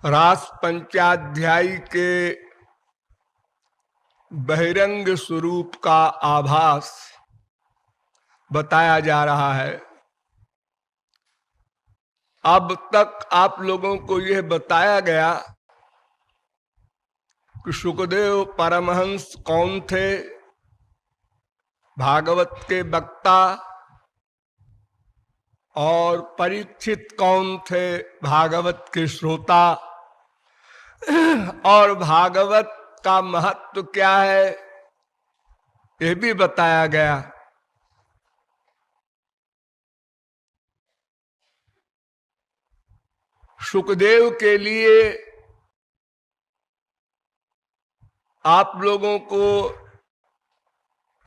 रास पंचाध्यायी के बहिरंग स्वरूप का आभास बताया जा रहा है। अब तक आप लोगों को यह बताया गया कि सुखदेव परमहंस कौन थे, भागवत के वक्ता, और परीक्षित कौन थे, भागवत के श्रोता, और भागवत का महत्व क्या है यह भी बताया गया। सुखदेव के लिए आप लोगों को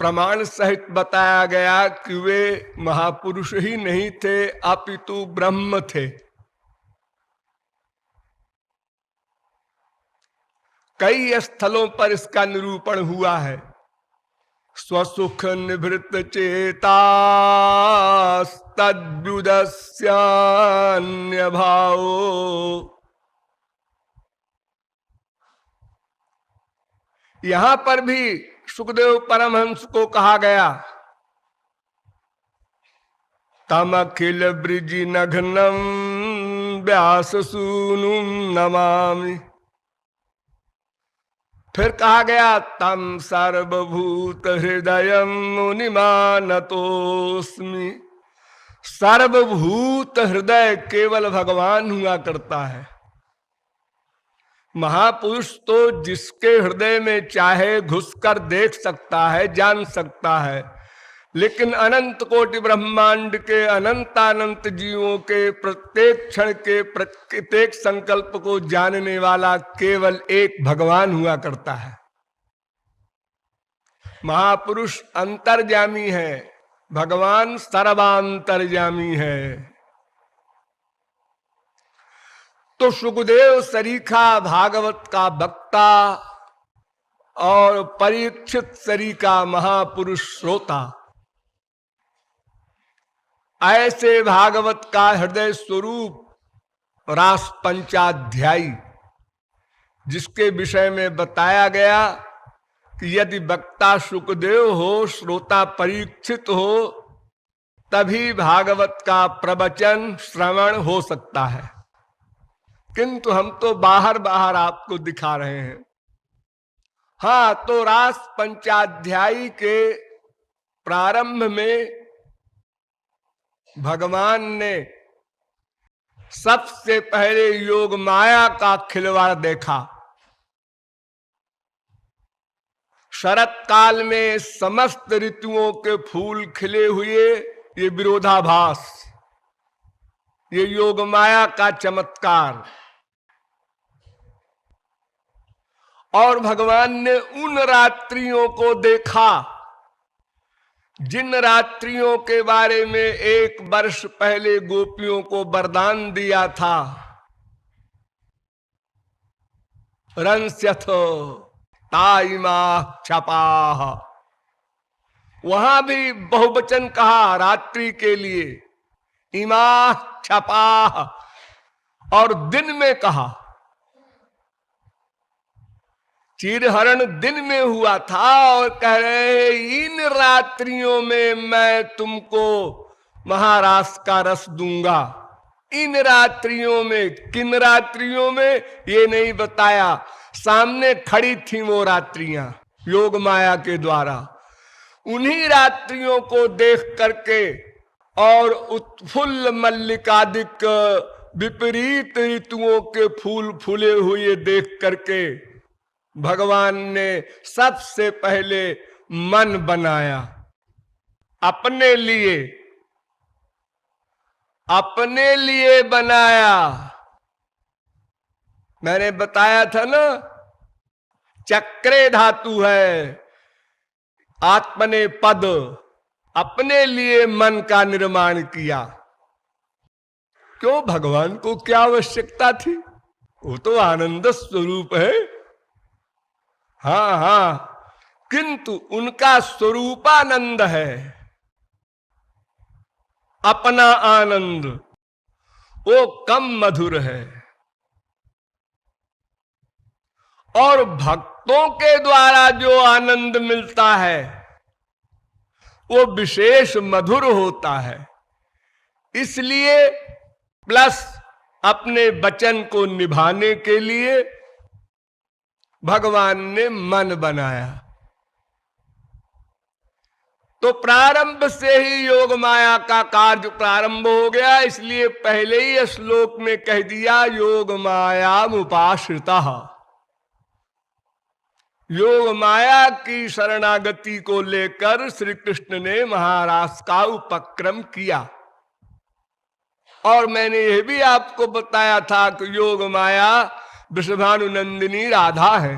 प्रमाण सहित बताया गया कि वे महापुरुष ही नहीं थे, अपितु ब्रह्म थे। कई स्थलों पर इसका निरूपण हुआ है। स्वसुख निवृत्त चेता तद्व्युदस्यान्य भावो। यहां पर भी सुखदेव परमहंस को कहा गया तम अखिल ब्रिजि नघनम व्यास सूनुम नमामि। फिर कहा गया तम सर्वभूत हृदय मुनिमानतोस्मि। सर्वभूत हृदय केवल भगवान हुआ करता है। महापुरुष तो जिसके हृदय में चाहे घुसकर देख सकता है, जान सकता है, लेकिन अनंत कोटि ब्रह्मांड के अनंतानंत जीवों के प्रत्येक क्षण के प्रत्येक संकल्प को जानने वाला केवल एक भगवान हुआ करता है। महापुरुष अंतर्यामी है, भगवान सर्वांतर्यामी है। तो सुखदेव सरीखा भागवत का वक्ता और परीक्षित सरीखा महापुरुष श्रोता, ऐसे भागवत का हृदय स्वरूप रास पंचाध्यायी, जिसके विषय में बताया गया कि यदि वक्ता सुखदेव हो, श्रोता परीक्षित हो, तभी भागवत का प्रवचन श्रवण हो सकता है। किंतु हम तो बाहर बाहर आपको दिखा रहे हैं। हाँ, तो रास पंचाध्यायी के प्रारंभ में भगवान ने सबसे पहले योग माया का खिलवाड़ देखा। शरत काल में समस्त ऋतुओं के फूल खिले हुए, ये विरोधाभास, ये योग माया का चमत्कार। और भगवान ने उन रात्रियों को देखा जिन रात्रियों के बारे में 1 वर्ष पहले गोपियों को वरदान दिया था, रंस्यथ ताइमा क्षपाः। वहां भी बहुवचन कहा रात्रि के लिए, इमा क्षपाः, और दिन में कहा। चीरहरण दिन में हुआ था और कह रहे इन रात्रियों में मैं तुमको महारास का रस दूंगा। इन रात्रियों में, किन रात्रियों में ये नहीं बताया। सामने खड़ी थी वो रात्रियां योग माया के द्वारा। उन्हीं रात्रियों को देख करके और उत्फुल्ल मल्लिकादिक विपरीत ऋतुओं के फूल फूले हुए देख करके भगवान ने सबसे पहले मन बनाया अपने लिए, अपने लिए बनाया। मैंने बताया था ना, चक्रे धातु है, आत्मने पद, अपने लिए मन का निर्माण किया। क्यों? भगवान को क्या आवश्यकता थी? वो तो आनंद स्वरूप है। हाँ हाँ, किंतु उनका स्वरूपानंद है, अपना आनंद, वो कम मधुर है। और भक्तों के द्वारा जो आनंद मिलता है वो विशेष मधुर होता है। इसलिए प्लस अपने वचन को निभाने के लिए भगवान ने मन बनाया। तो प्रारंभ से ही योग माया का कार्य प्रारंभ हो गया। इसलिए पहले ही श्लोक में कह दिया योग माया उपाश्रिता। योग माया की शरणागति को लेकर श्री कृष्ण ने महारास का उपक्रम किया। और मैंने यह भी आपको बताया था कि योग माया वृषभानुनंदिनी राधा है।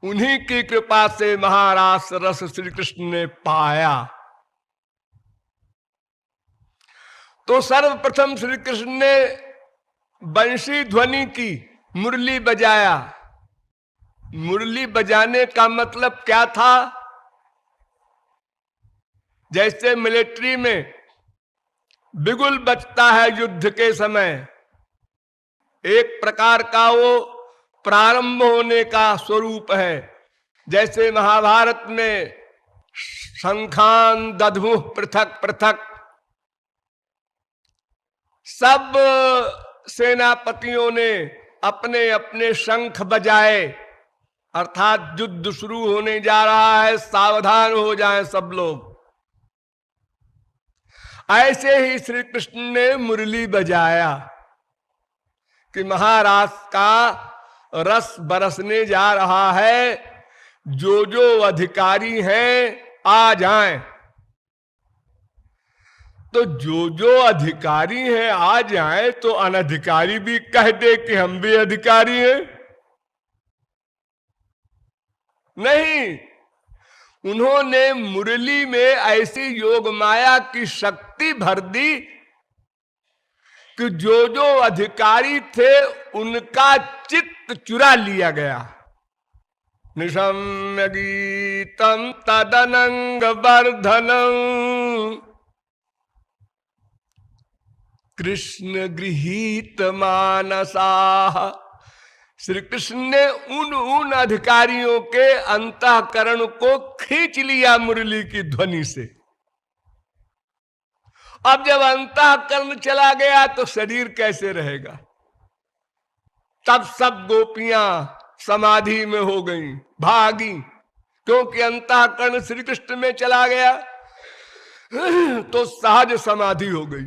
उन्हीं की कृपा से महारास रस श्री कृष्ण ने पाया। तो सर्वप्रथम श्री कृष्ण ने बंशी ध्वनि की, मुरली बजाया। मुरली बजाने का मतलब क्या था? जैसे मिलिट्री में बिगुल बजता है युद्ध के समय, एक प्रकार का वो प्रारंभ होने का स्वरूप है। जैसे महाभारत में शंखान दधमुह पृथक पृथक, सब सेनापतियों ने अपने अपने शंख बजाए, अर्थात युद्ध शुरू होने जा रहा है, सावधान हो जाएं सब लोग। ऐसे ही श्री कृष्ण ने मुरली बजाया कि महाराज का रस बरसने जा रहा है, जो जो अधिकारी हैं आ जाएं। तो जो जो अधिकारी हैं आ जाएं, तो अनधिकारी भी कह दे कि हम भी अधिकारी हैं? नहीं, उन्होंने मुरली में ऐसी योग माया की शक्ति भर दी कि जो जो अधिकारी थे उनका चित्त चुरा लिया गया। निशम्य गीतम तदनंग वर्धनम कृष्ण गृहीत मानसा। श्री कृष्ण ने उन अधिकारियों के अंतःकरण को खींच लिया मुरली की ध्वनि से। अब जब अंतःकरण चला गया तो शरीर कैसे रहेगा? तब सब गोपियां समाधि में हो गईं, भागी, क्योंकि अंतःकरण श्री कृष्ण में चला गया तो सहज समाधि हो गई।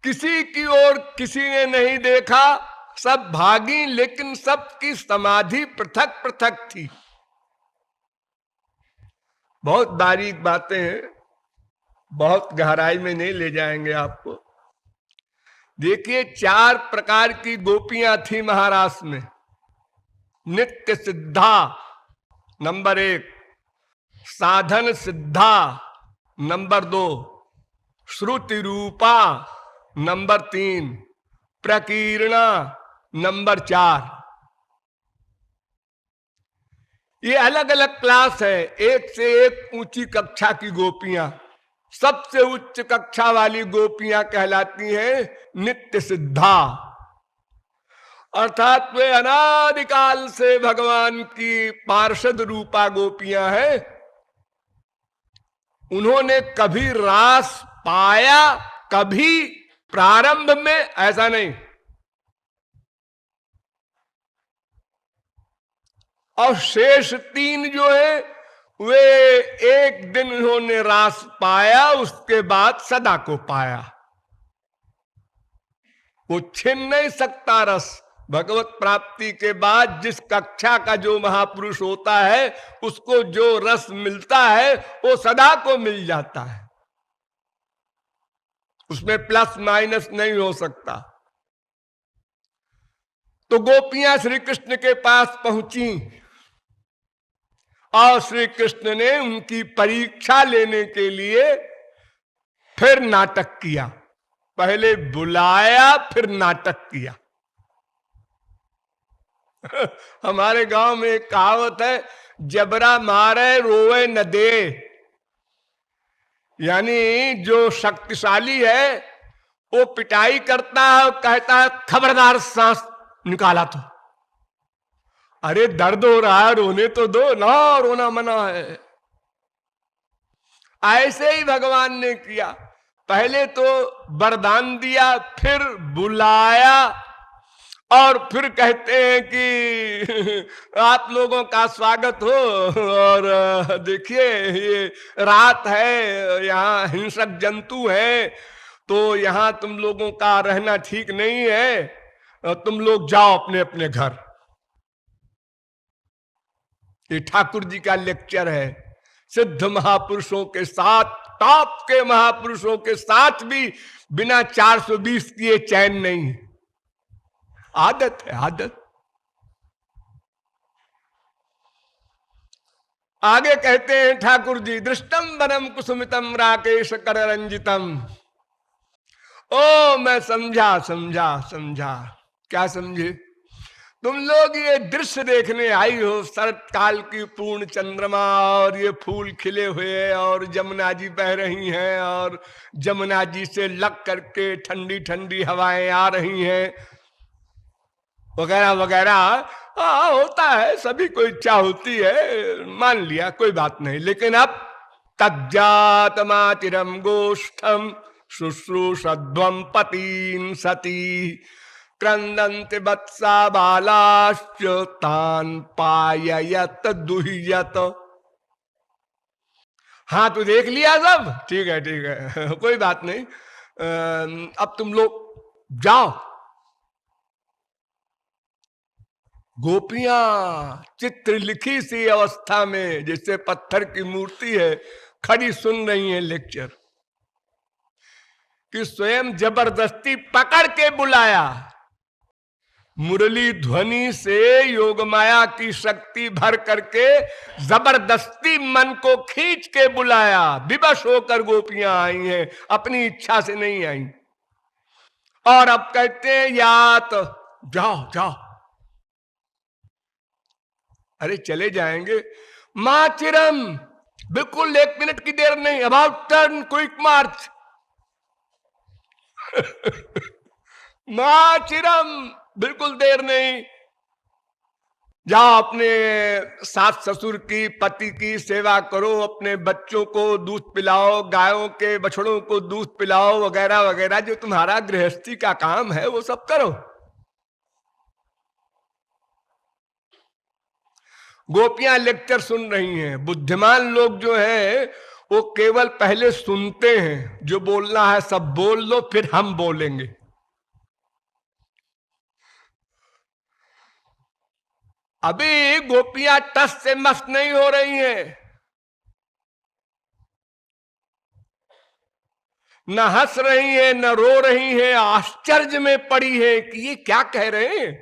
किसी की ओर किसी ने नहीं देखा, सब भागी, लेकिन सबकी समाधि पृथक पृथक थी। बहुत बारीक बातें हैं, बहुत गहराई में नहीं ले जाएंगे आपको। देखिए, 4 प्रकार की गोपियां थी महाराष्ट्र में। नित्य सिद्धा नंबर 1, साधन सिद्धा नंबर 2, श्रुति रूपा नंबर 3, प्रकीर्णा नंबर 4। ये अलग अलग क्लास है, एक से एक ऊंची कक्षा की गोपियां। सबसे उच्च कक्षा वाली गोपियां कहलाती हैं नित्य सिद्धा, अर्थात वे अनादिकाल से भगवान की पार्षद रूपा गोपियां हैं। उन्होंने कभी रास पाया, कभी प्रारंभ में, ऐसा नहीं। और शेष 3 जो है वे एक दिन उन्होंने रास पाया, उसके बाद सदा को पाया। वो छिन नहीं सकता रस। भगवत प्राप्ति के बाद जिस कक्षा का जो महापुरुष होता है, उसको जो रस मिलता है वो सदा को मिल जाता है, उसमें प्लस माइनस नहीं हो सकता। तो गोपियां श्री कृष्ण के पास पहुंची और श्री कृष्ण ने उनकी परीक्षा लेने के लिए फिर नाटक किया। पहले बुलाया, फिर नाटक किया। हमारे गांव में एक कहावत है, जबरा मारे रोवे न दे। यानी जो शक्तिशाली है वो पिटाई करता है, कहता है खबरदार सांस निकाला तो। अरे दर्द हो रहा है, रोने तो दो ना, रोना मना है। ऐसे ही भगवान ने किया, पहले तो वरदान दिया, फिर बुलाया, और फिर कहते हैं कि आप लोगों का स्वागत हो, और देखिए ये रात है, यहाँ हिंसक जंतु है, तो यहाँ तुम लोगों का रहना ठीक नहीं है, तुम लोग जाओ अपने अपने घर। ये ठाकुर जी का लेक्चर है। सिद्ध महापुरुषों के साथ, टॉप के महापुरुषों के साथ भी बिना 420 किए चैन नहीं है। आदत है, आदत। आगे कहते हैं ठाकुर जी, दृष्टम वनम कुसुमितम राकेश कर रंजितम। ओ मैं समझा समझा समझा। क्या समझे? तुम लोग ये दृश्य देखने आई हो, शरत काल की पूर्ण चंद्रमा, और ये फूल खिले हुए, और जमुना जी बह रही हैं, और जमुना जी से लग करके ठंडी ठंडी हवाएं आ रही हैं, वगैरह वगैरह। हाँ होता है, सभी को इच्छा होती है, मान लिया, कोई बात नहीं। लेकिन अब तज्जात मातिरम गोष्ठम शुश्रूषध्वम पतीन सती क्रंदन्ति वत्सा बालाश्च तान पाययत दुह्यत। हाँ तो देख लिया सब, ठीक है ठीक है, कोई बात नहीं। अब तुम लोग जाओ। गोपियां चित्र लिखी सी अवस्था में, जैसे पत्थर की मूर्ति है, खड़ी सुन रही है लेक्चर, कि स्वयं जबरदस्ती पकड़ के बुलाया, मुरली ध्वनि से योग माया की शक्ति भर करके जबरदस्ती मन को खींच के बुलाया। विवश होकर गोपियां आई हैं, अपनी इच्छा से नहीं आई। और अब कहते हैं यात, जाओ जाओ। अरे चले जाएंगे, मां चिरम, बिल्कुल 1 मिनट की देर नहीं, अबाउट टर्न, क्विक मार्च। मां चिरम, बिल्कुल देर नहीं, जाओ अपने सास ससुर की, पति की सेवा करो, अपने बच्चों को दूध पिलाओ, गायों के बछड़ों को दूध पिलाओ, वगैरह वगैरह, जो तुम्हारा गृहस्थी का काम है वो सब करो। गोपियां लेक्चर सुन रही हैं। बुद्धिमान लोग जो हैं वो केवल पहले सुनते हैं, जो बोलना है सब बोल लो, फिर हम बोलेंगे। अभी गोपियां टस से मस्त नहीं हो रही हैं, न हंस रही हैं, न रो रही हैं, आश्चर्य में पड़ी है कि ये क्या कह रहे हैं,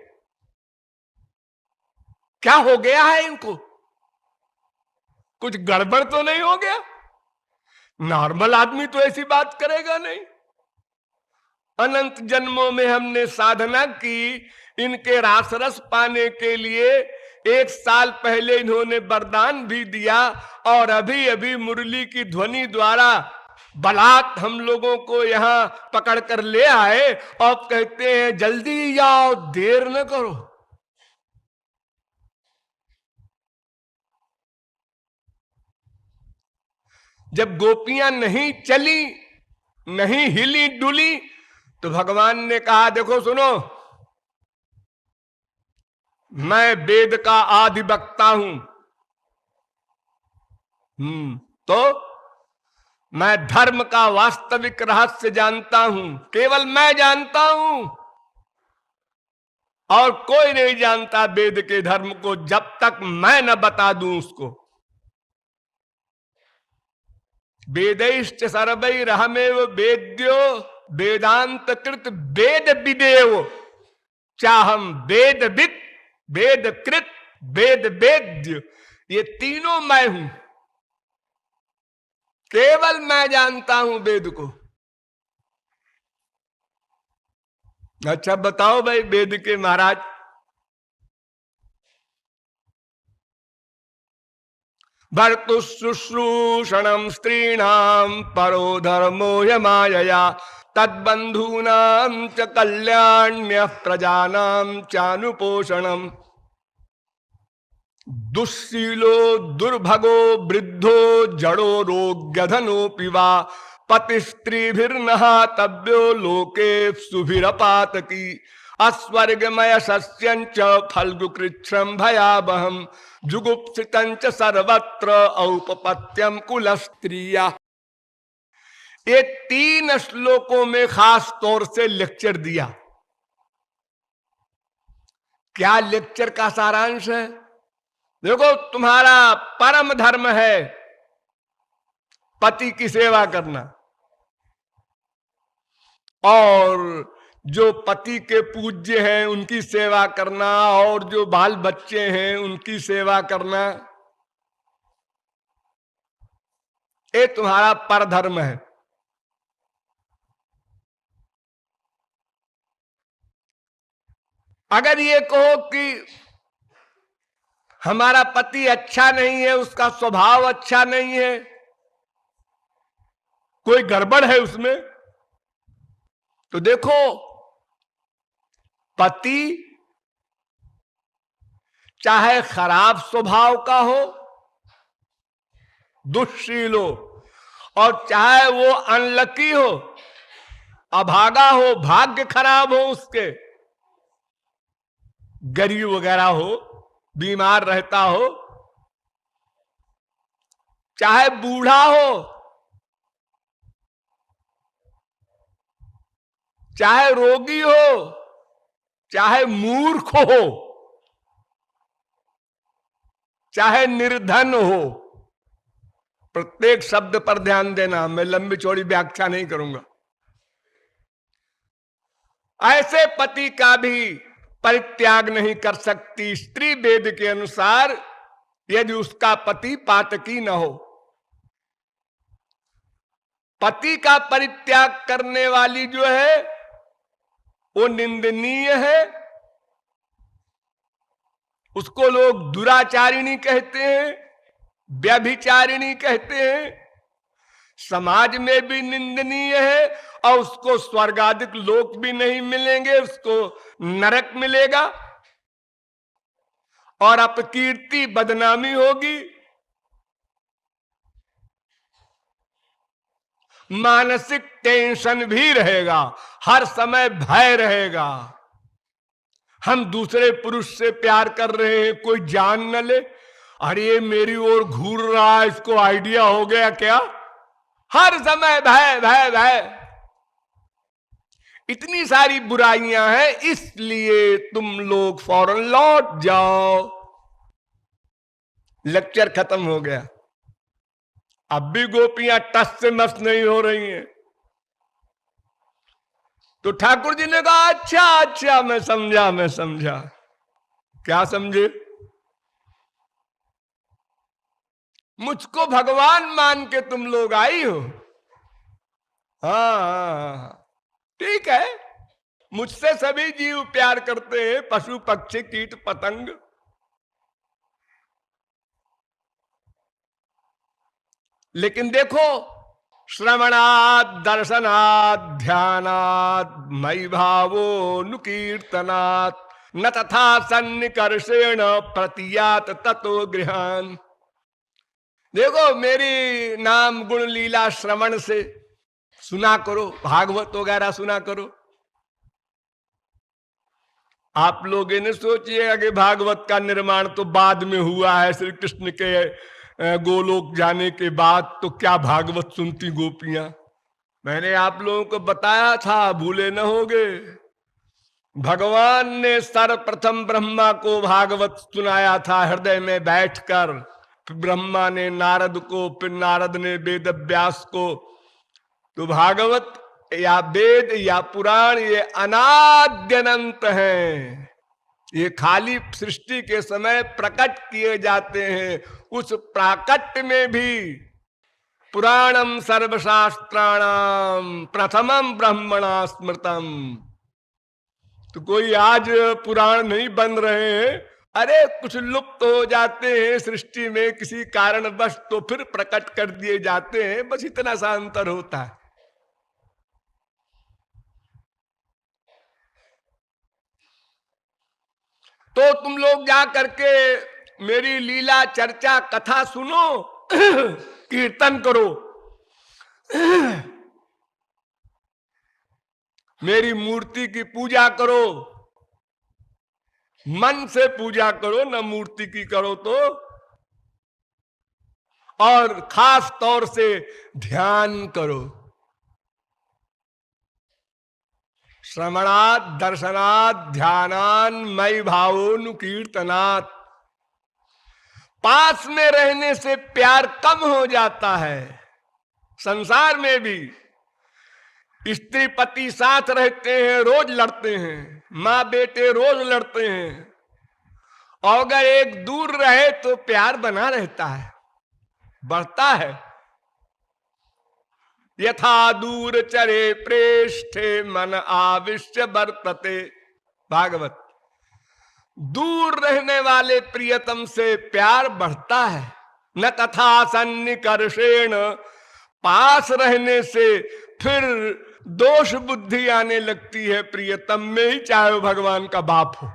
क्या हो गया है इनको, कुछ गड़बड़ तो नहीं हो गया। नॉर्मल आदमी तो ऐसी बात करेगा नहीं। अनंत जन्मों में हमने साधना की, इनके रासरस पाने के लिए 1 साल पहले इन्होंने वरदान भी दिया, और अभी अभी मुरली की ध्वनि द्वारा बलात् हम लोगों को यहां पकड़ कर ले आए, और कहते हैं जल्दी जाओ, देर न करो। जब गोपियां नहीं चली, नहीं हिली डुली, तो भगवान ने कहा देखो सुनो, मैं वेद का आदि वक्ता हूं। तो मैं धर्म का वास्तविक रहस्य जानता हूं, केवल मैं जानता हूं, और कोई नहीं जानता वेद के धर्म को जब तक मैं न बता दूं उसको। वेदैश्च सर्वैरहमेव वेद्यो वेदांत कृत वेद विदेव, चाहम वेदविद वेद कृत वेद वेद्य, ये तीनों मैं हूं, केवल मैं जानता हूं वेद को। अच्छा बताओ भाई वेद के महाराज, भर्तु शुश्रूषणम स्त्रीणाम परो धर्मो यमायया तद्बंधूनां च कल्याण्य प्रजानां चानुपोषणम। दुःशीलो दुर्भगो वृद्धो जड़ो रोग्यधनोऽपि वा पतिस्त्रीभिर्नहातव्यो लोके सुभिरपातकी। अस्वर्गमय सस्यंच फल्गुकृच्छ्रम भयावहम जुगुप्सितंच सर्वत्र औपपत्यम कुलस्त्रिया। ये 3 श्लोकों में खास तौर से लेक्चर दिया। क्या लेक्चर का सारांश है? देखो, तुम्हारा परम धर्म है पति की सेवा करना, और जो पति के पूज्य हैं उनकी सेवा करना, और जो बाल बच्चे हैं उनकी सेवा करना, ये तुम्हारा परधर्म है। अगर ये कहो कि हमारा पति अच्छा नहीं है, उसका स्वभाव अच्छा नहीं है, कोई गड़बड़ है उसमें, तो देखो, पति चाहे खराब स्वभाव का हो, दुष्शील हो, और चाहे वो अनलकी हो, अभागा हो, भाग्य खराब हो उसके, गरीब वगैरह हो, बीमार रहता हो, चाहे बूढ़ा हो, चाहे रोगी हो, चाहे मूर्ख हो, चाहे निर्धन हो, प्रत्येक शब्द पर ध्यान देना, मैं लंबी चौड़ी व्याख्या नहीं करूंगा। ऐसे पति का भी परित्याग नहीं कर सकती स्त्री वेद के अनुसार, यदि उसका पति पातकी न हो। पति का परित्याग करने वाली जो है वो निंदनीय है, उसको लोग दुराचारिणी कहते हैं, व्यभिचारिणी कहते हैं, समाज में भी निंदनीय है, और उसको स्वर्गादिक लोक भी नहीं मिलेंगे, उसको नरक मिलेगा और अपकीर्ति बदनामी होगी, मानसिक टेंशन भी रहेगा, हर समय भय रहेगा। हम दूसरे पुरुष से प्यार कर रहे हैं, कोई जान न ले, अरे ये मेरी ओर घूर रहा है, इसको आइडिया हो गया क्या? हर समय भय भय भय। इतनी सारी बुराइयां हैं, इसलिए तुम लोग फौरन लौट जाओ। लेक्चर खत्म हो गया। अब भी गोपियां टस से मस नहीं हो रही हैं। तो ठाकुर जी ने कहा, अच्छा अच्छा, मैं समझा। क्या समझे? मुझको भगवान मान के तुम लोग आई हो। हाँ, ठीक है, मुझसे सभी जीव प्यार करते हैं, पशु पक्षी कीट पतंग। लेकिन देखो, श्रवणात् दर्शनात् ध्यानात् मयि भावो नुकीर्तनात् न तथा सन्निकर्षेण प्रतीयात ततो गृहान। देखो, मेरी नाम गुण लीला श्रवण से सुना करो, भागवत वगैरह सुना करो। आप लोग ये न सोचिएगा कि भागवत का निर्माण तो बाद में हुआ है, श्री कृष्ण के गोलोक जाने के बाद तो क्या भागवत सुनती गोपियां। मैंने आप लोगों को बताया था, भूले न होगे। भगवान ने सर्वप्रथम ब्रह्मा को भागवत सुनाया था हृदय में बैठकर, फिर ब्रह्मा ने नारद को, फिर नारद ने वेद व्यास को। तो भागवत या वेद या पुराण ये अनाद्यनंत हैं, ये खाली सृष्टि के समय प्रकट किए जाते हैं। उस प्राकट्य में भी पुराणम सर्वशास्त्राणाम प्रथमम ब्रह्मणा स्मृतम। तो कोई आज पुराण नहीं बन रहे हैं, अरे कुछ लुप्त हो जाते हैं सृष्टि में किसी कारणवश, तो फिर प्रकट कर दिए जाते हैं, बस इतना सा अंतर होता है। तो तुम लोग जा करके मेरी लीला चर्चा कथा सुनो, कीर्तन करो, मेरी मूर्ति की पूजा करो, मन से पूजा करो, न मूर्ति की करो तो, और खास तौर से ध्यान करो। श्रवणात् दर्शनात् ध्यानान् मयि भावोनुकीर्तनात्। पास में रहने से प्यार कम हो जाता है। संसार में भी स्त्री पति साथ रहते हैं, रोज लड़ते हैं, माँ बेटे रोज लड़ते हैं, और अगर एक दूर रहे तो प्यार बना रहता है, बढ़ता है। यथा दूर चरे प्रेष्ठे मन आविश्य वर्तते, भागवत। दूर रहने वाले प्रियतम से प्यार बढ़ता है। न तथा सन्निकर्षेण, पास रहने से फिर दोष बुद्धि आने लगती है प्रियतम में ही, चाहे वो भगवान का बाप हो।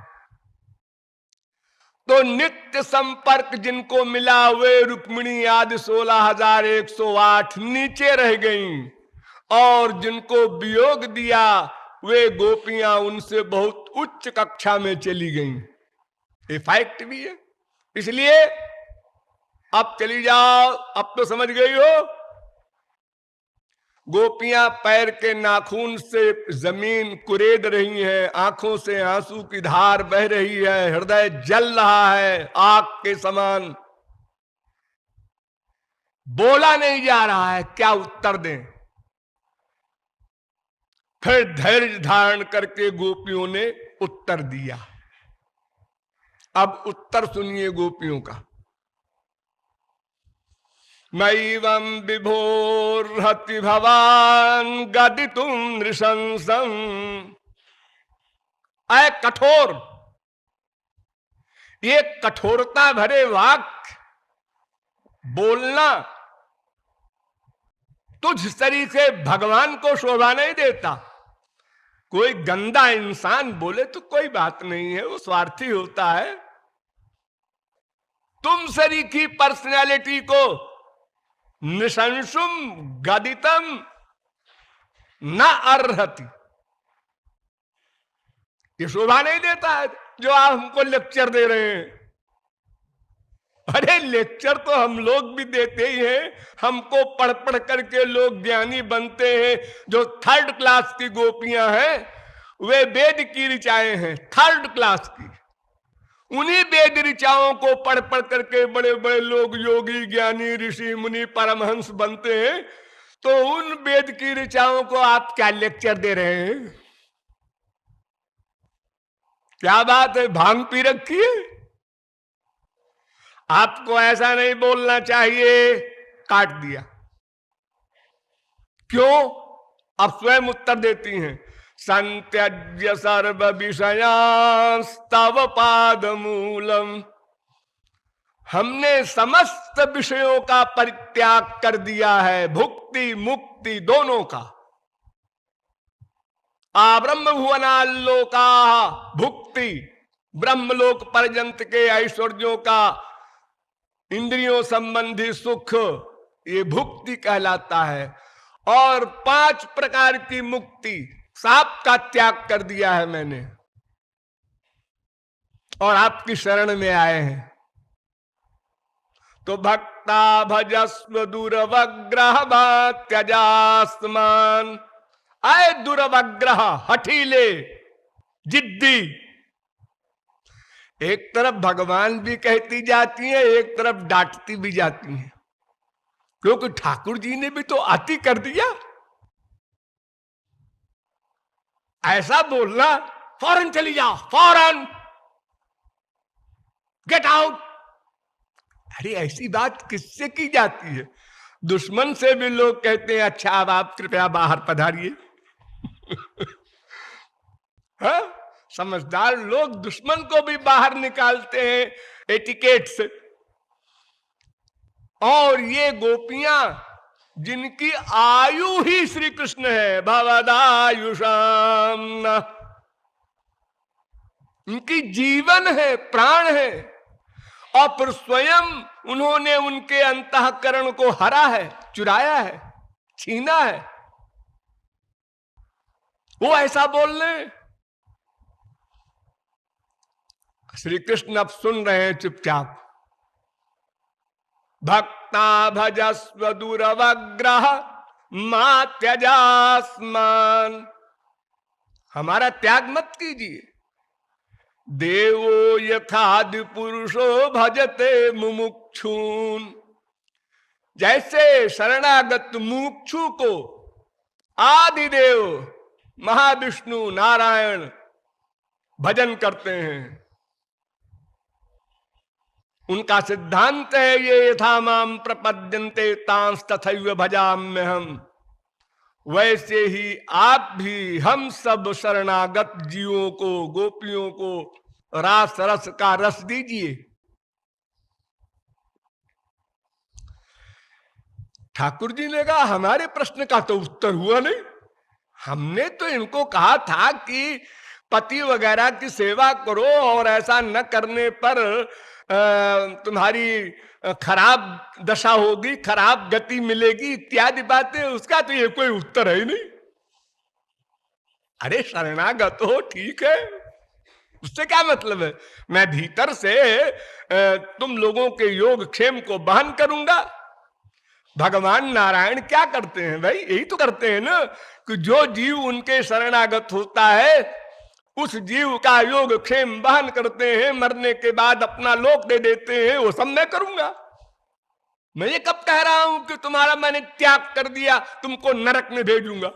तो नित्य संपर्क जिनको मिला वे रुक्मिणी आदि 16,108 नीचे रह गईं, और जिनको वियोग दिया वे गोपियां उनसे बहुत उच्च कक्षा में चली गईं। ये फैक्ट भी है। इसलिए अब चली जाओ, अब तो समझ गई हो। गोपियां पैर के नाखून से जमीन कुरेद रही हैं, आंखों से आंसू की धार बह रही है, हृदय जल रहा है आग के समान। बोला नहीं जा रहा है, क्या उत्तर दें। फिर धैर्य धारण करके गोपियों ने उत्तर दिया। अब उत्तर सुनिए गोपियों का। मैवं विभोर्हति भवान गदितुम नृशंसं। ऐ कठोर, ये कठोरता भरे वाक्य बोलना तुझ तरीके भगवान को शोभा नहीं देता। कोई गंदा इंसान बोले तो कोई बात नहीं है, वो स्वार्थी होता है। तुम सरीखी पर्सनैलिटी को निशंसुम गदितम न अर्हति, ये शोभा नहीं देता है जो आप हमको लेक्चर दे रहे हैं। अरे लेक्चर तो हम लोग भी देते ही हैं, हमको पढ़ पढ़ करके लोग ज्ञानी बनते हैं। जो थर्ड क्लास की गोपियां हैं वे वेद की ऋचाएं हैं, थर्ड क्लास की। उन्हीं वेद ऋचाओं को पढ़ पढ़ करके बड़े बड़े लोग योगी ज्ञानी ऋषि मुनि परमहंस बनते हैं। तो उन वेद की ऋचाओं को आप क्या लेक्चर दे रहे हैं? क्या बात है, भांग पी रखी है? आपको ऐसा नहीं बोलना चाहिए। काट दिया। क्यों? अब स्वयं उत्तर देती हैं। संत्यज्य सर्व विषयांस्तव पाद मूलम, हमने समस्त विषयों का परित्याग कर दिया है, भुक्ति मुक्ति दोनों का। ब्रह्म भुवनालोका, भुक्ति ब्रह्मलोक पर्यंत के ऐश्वर्यों का इंद्रियों संबंधी सुख, ये भुक्ति कहलाता है। और 5 प्रकार की मुक्ति, सांप का त्याग कर दिया है मैंने, और आपकी शरण में आए हैं। तो भक्ता भजस्व दुर्वग्रह त्यजास्मान। आए दुर्वग्रह, हठीले, जिद्दी। एक तरफ भगवान भी कहती जाती है, एक तरफ डांटती भी जाती है, क्योंकि ठाकुर जी ने भी तो अति कर दिया। ऐसा बोलना, फौरन चली जाओ, फौरन गेट आउट। अरे ऐसी बात किससे की जाती है? दुश्मन से भी लोग कहते हैं अच्छा अब आप कृपया बाहर पधारिए। हाँ? समझदार लोग दुश्मन को भी बाहर निकालते हैं एटिकेट से। और ये गोपियां जिनकी आयु ही श्री कृष्ण है, भवदायुषाम, उनकी जीवन है, प्राण है, और फिर स्वयं उन्होंने उनके अंतःकरण को हरा है, चुराया है, छीना है। वो ऐसा बोल रहे हैं। श्री कृष्ण अब सुन रहे हैं चुपचाप। भक्ता भजस्व दुरवग्रह मा त्यजास्मान, हमारा त्याग मत कीजिए। देवो यथादि पुरुषो भजते मुमुक्षून, जैसे शरणागत मुमुक्षु को आदिदेव महाविष्णु नारायण भजन करते हैं, उनका सिद्धांत है ये, यथा माम प्रपद्यन्ते तांस तथैव भजाम्यहम्, वैसे ही आप भी हम सब शरणागत जीवों को, गोपियों को रास रस का रस दीजिए। ठाकुर जी ने कहा हमारे प्रश्न का तो उत्तर हुआ नहीं। हमने तो इनको कहा था कि पति वगैरह की सेवा करो और ऐसा न करने पर तुम्हारी खराब दशा होगी, खराब गति मिलेगी इत्यादि बातें, उसका तो ये कोई उत्तर है ही नहीं। अरे शरणागत हो ठीक है, उससे क्या मतलब है, मैं भीतर से तुम लोगों के योग क्षेम को बहन करूंगा। भगवान नारायण क्या करते हैं भाई, यही तो करते हैं ना कि जो जीव उनके शरणागत होता है उस जीव का योग क्षेम बहन करते हैं, मरने के बाद अपना लोक दे देते हैं। वो सब मैं करूंगा। मैं ये कब कह रहा हूं कि तुम्हारा मैंने त्याग कर दिया, तुमको नरक में भेजूंगा।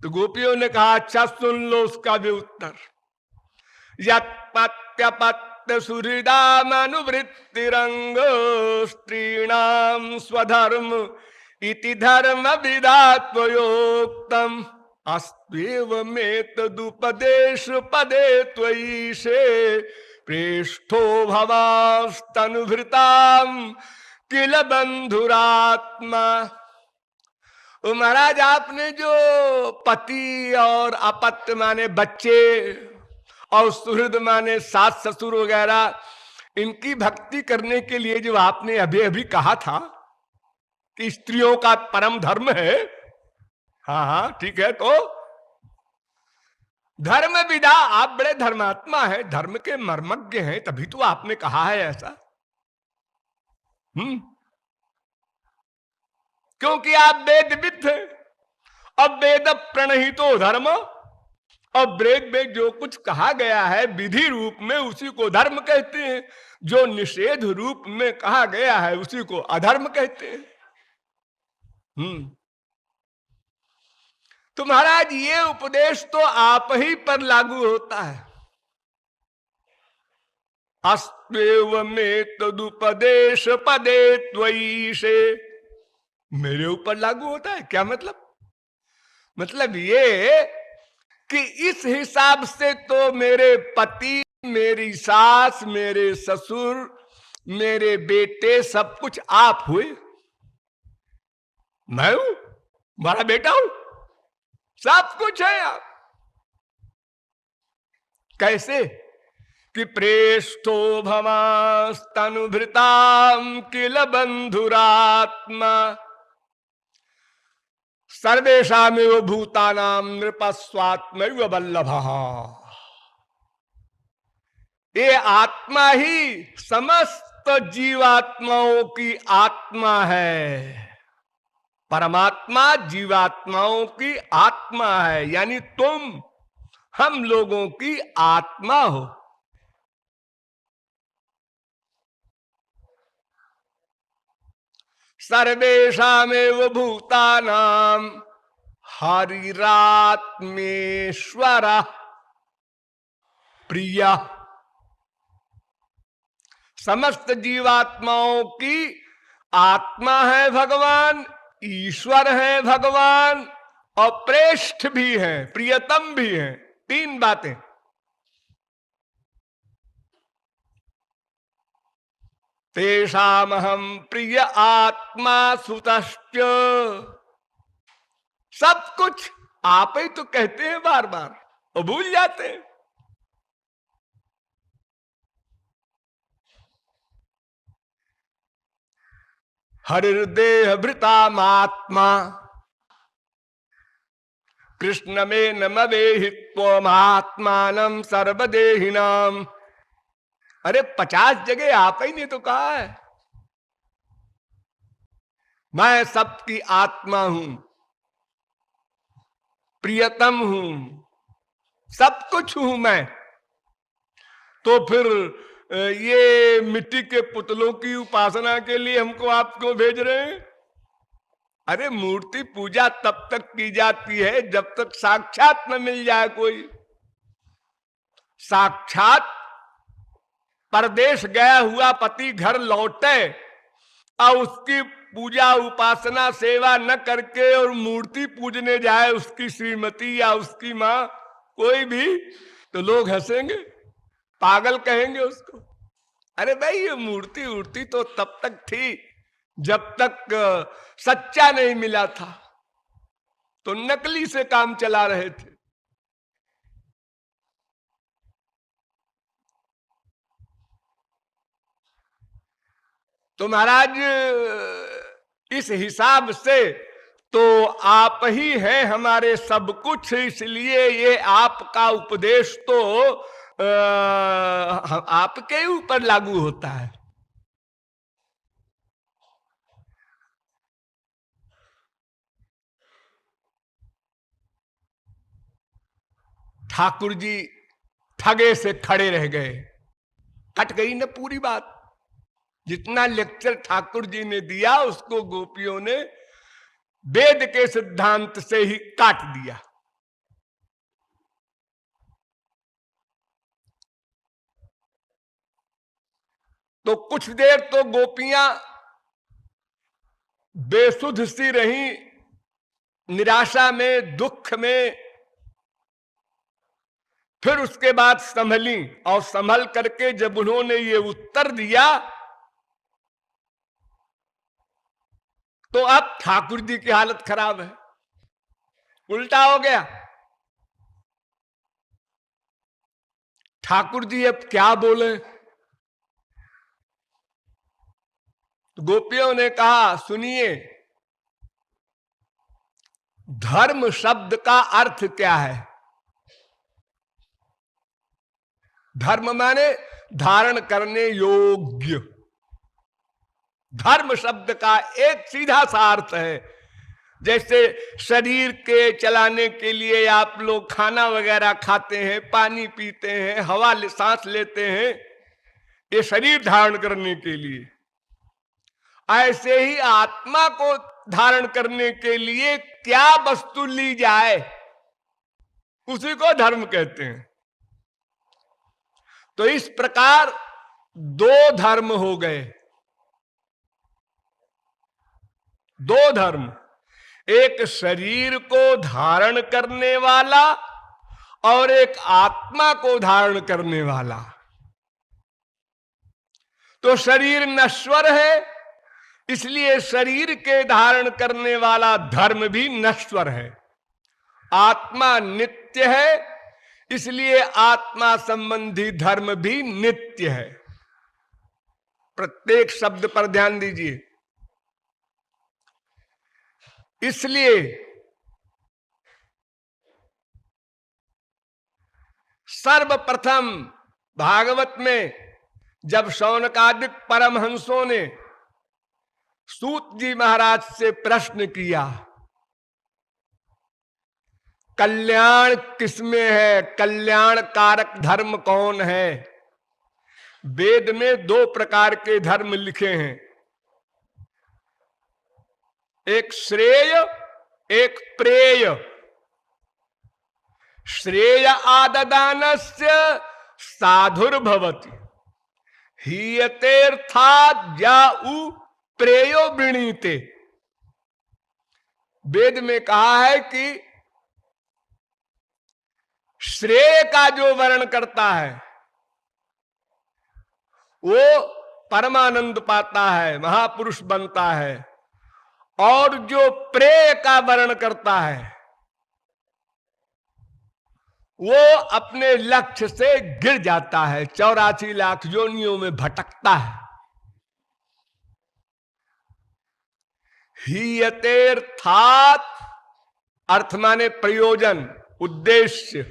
तो गोपियों ने कहा अच्छा सुन लो उसका भी उत्तर। यत्पत्यपत्य सुहृदाम अनुवृत्तिरंग स्त्रीणाम स्वधर्म इति धर्म विधात्वयोक्तम अस्त्वेव में तदुपदेश पदे त्वयीशे प्रेष्ठो भवास्तनुभृताम किल बंधुरात्मा। महाराज आपने जो पति और अपत्य माने बच्चे और सुहृद माने सास ससुर वगैरह, इनकी भक्ति करने के लिए जो आपने अभी अभी कहा था कि स्त्रियों का परम धर्म है, हाँ हाँ ठीक है, तो धर्म विदा, आप बड़े धर्मात्मा हैं, धर्म के मर्मज्ञ हैं, तभी तो आपने कहा है ऐसा। क्योंकि आप वेदविद हैं। अब वेद प्रणहितो धर्म, अब वेद में जो कुछ कहा गया है विधि रूप में उसी को धर्म कहते हैं, जो निषेध रूप में कहा गया है उसी को अधर्म कहते हैं। तो महाराज ये उपदेश तो आप ही पर लागू होता है। अस्त्वेव में तदुपदेश पदे त्वयीशे, मेरे ऊपर लागू होता है। क्या मतलब? मतलब ये कि इस हिसाब से तो मेरे पति, मेरी सास, मेरे ससुर, मेरे बेटे, सब कुछ आप हुए। मैं हूं, तुम्हारा बेटा हूं, सब कुछ है आप। कैसे कि प्रेष्ठो भवास्तनुभृताम किल बंधुरात्मा सर्वेषामेव भूतानाम नृपस्वात्मैव वल्लभः। ये आत्मा ही समस्त जीवात्माओं की आत्मा है। परमात्मा जीवात्माओं की आत्मा है, यानी तुम हम लोगों की आत्मा हो। सर्वेषामेव भूतानाम हरिरात्मेश्वर प्रिय। समस्त जीवात्माओं की आत्मा है भगवान, ईश्वर है भगवान, और प्रेष्ठ भी है, प्रियतम भी है। तीन बातें। तेषामहं प्रिय आत्मा सुतश्च। सब कुछ आप ही तो कहते हैं बार बार। और भूल जाते हैं। हरिर्देह भृता महात्मा कृष्ण में नमवेहित्व महात्मानम सर्वदेहिनाम। अरे 50 जगह आप ही ने तो कहा है मैं सबकी आत्मा हूं, प्रियतम हूं, सब कुछ हूं मैं। तो फिर ये मिट्टी के पुतलों की उपासना के लिए हमको आप क्यों भेज रहे हैं? अरे मूर्ति पूजा तब तक की जाती है जब तक साक्षात न मिल जाए कोई। साक्षात परदेश गया हुआ पति घर लौटे और उसकी पूजा उपासना सेवा न करके और मूर्ति पूजने जाए उसकी श्रीमती या उसकी मां कोई भी, तो लोग हंसेंगे, पागल कहेंगे उसको। अरे भाई ये मूर्ति उर्ति तो तब तक थी जब तक सच्चा नहीं मिला था, तो नकली से काम चला रहे थे। तो महाराज इस हिसाब से तो आप ही हैं हमारे सब कुछ, इसलिए ये आपका उपदेश तो आपके ऊपर लागू होता है। ठाकुर जी ठगे से खड़े रह गए, कट गई ना पूरी बात। जितना लेक्चर ठाकुर जी ने दिया उसको गोपियों ने वेद के सिद्धांत से ही काट दिया। तो कुछ देर तो गोपियां बेसुध सी रही, निराशा में, दुख में। फिर उसके बाद संभली और संभल करके जब उन्होंने ये उत्तर दिया तो अब ठाकुर जी की हालत खराब है, उल्टा हो गया। ठाकुर जी अब क्या बोले? तो गोपियों ने कहा सुनिए, धर्म शब्द का अर्थ क्या है? धर्म माने धारण करने योग्य। धर्म शब्द का एक सीधा सा अर्थ है, जैसे शरीर के चलाने के लिए आप लोग खाना वगैरह खाते हैं, पानी पीते हैं, हवा सांस लेते हैं, ये शरीर धारण करने के लिए। ऐसे ही आत्मा को धारण करने के लिए क्या वस्तु ली जाए उसी को धर्म कहते हैं। तो इस प्रकार दो धर्म हो गए, दो धर्म, एक शरीर को धारण करने वाला और एक आत्मा को धारण करने वाला। तो शरीर नश्वर है, इसलिए शरीर के धारण करने वाला धर्म भी नश्वर है। आत्मा नित्य है, इसलिए आत्मा संबंधी धर्म भी नित्य है। प्रत्येक शब्द पर ध्यान दीजिए। इसलिए सर्वप्रथम भागवत में जब शौनकादिक परमहंसों ने सूत जी महाराज से प्रश्न किया कल्याण किसमें है, कल्याण कारक धर्म कौन है? वेद में दो प्रकार के धर्म लिखे हैं, एक श्रेय एक प्रेय। श्रेय आददानस्य साधुर्भवति हीयतेर्थात् जाउ प्रेयो वृणीते। वेद में कहा है कि श्रेय का जो वर्ण करता है वो परमानंद पाता है, महापुरुष बनता है, और जो प्रेय का वर्ण करता है वो अपने लक्ष्य से गिर जाता है, 84 लाख योनियों में भटकता है। हीयतेर्थात्, अर्थ माने प्रयोजन, उद्देश्य,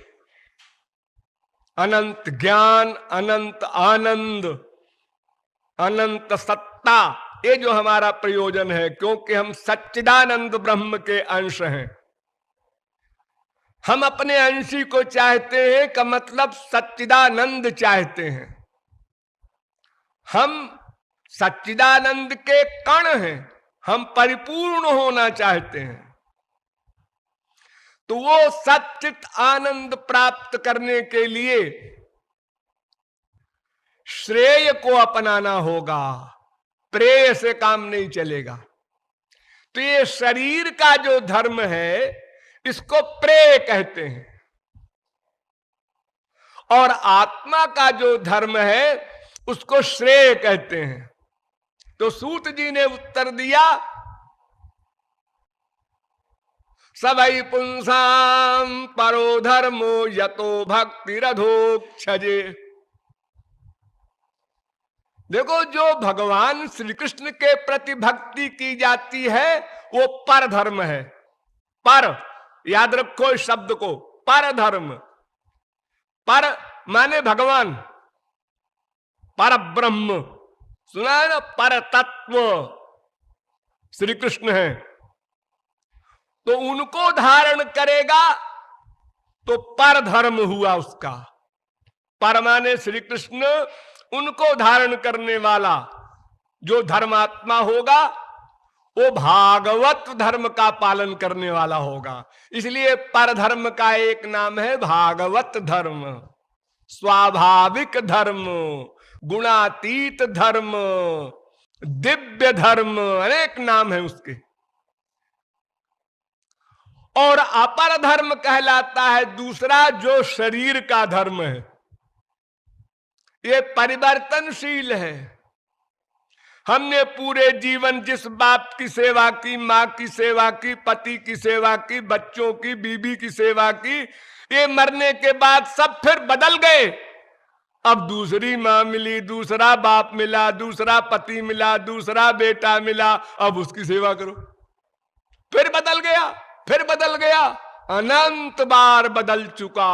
अनंत ज्ञान, अनंत आनंद, अनंत सत्ता, ये जो हमारा प्रयोजन है, क्योंकि हम सच्चिदानंद ब्रह्म के अंश हैं। हम अपने अंशी को चाहते हैं का मतलब सच्चिदानंद चाहते हैं। हम सच्चिदानंद के कण हैं, हम परिपूर्ण होना चाहते हैं। तो वो सच्चित आनंद प्राप्त करने के लिए श्रेय को अपनाना होगा, प्रेय से काम नहीं चलेगा। तो ये शरीर का जो धर्म है इसको प्रेय कहते हैं, और आत्मा का जो धर्म है उसको श्रेय कहते हैं। तो सूत जी ने उत्तर दिया, सबई पुंसाम परो धर्मो यतो भक्ति रधोक्षजे। देखो, जो भगवान श्री कृष्ण के प्रति भक्ति की जाती है वो पर धर्म है। पर, याद रखो इस शब्द को, पर धर्म। पर माने भगवान, पर ब्रह्म, सुना है ना, पर तत्व श्री कृष्ण है। तो उनको धारण करेगा तो पर धर्म हुआ उसका। पर माने श्री कृष्ण, उनको धारण करने वाला जो धर्मात्मा होगा वो भागवत धर्म का पालन करने वाला होगा। इसलिए पर धर्म का एक नाम है भागवत धर्म, स्वाभाविक धर्म, गुणातीत धर्म, दिव्य धर्म, अनेक नाम है उसके। और अपर धर्म कहलाता है दूसरा, जो शरीर का धर्म है। ये परिवर्तनशील है। हमने पूरे जीवन जिस बाप की सेवा की, मां की सेवा की, पति की सेवा की, बच्चों की, बीबी की सेवा की, ये मरने के बाद सब फिर बदल गए। अब दूसरी मां मिली, दूसरा बाप मिला, दूसरा पति मिला, दूसरा बेटा मिला, अब उसकी सेवा करो। फिर बदल गया, फिर बदल गया, अनंत बार बदल चुका।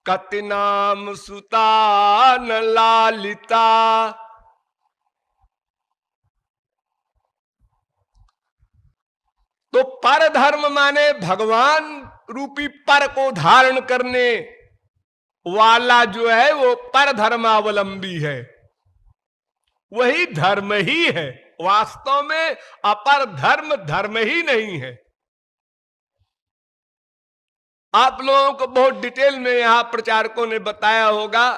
कति नाम सुता न लालिता। तो पर धर्म माने भगवान रूपी पर को धारण करने वाला जो है वो पर धर्मावलंबी है, वही धर्म ही है। वास्तव में अपर धर्म धर्म ही नहीं है। आप लोगों को बहुत डिटेल में यहां प्रचारकों ने बताया होगा।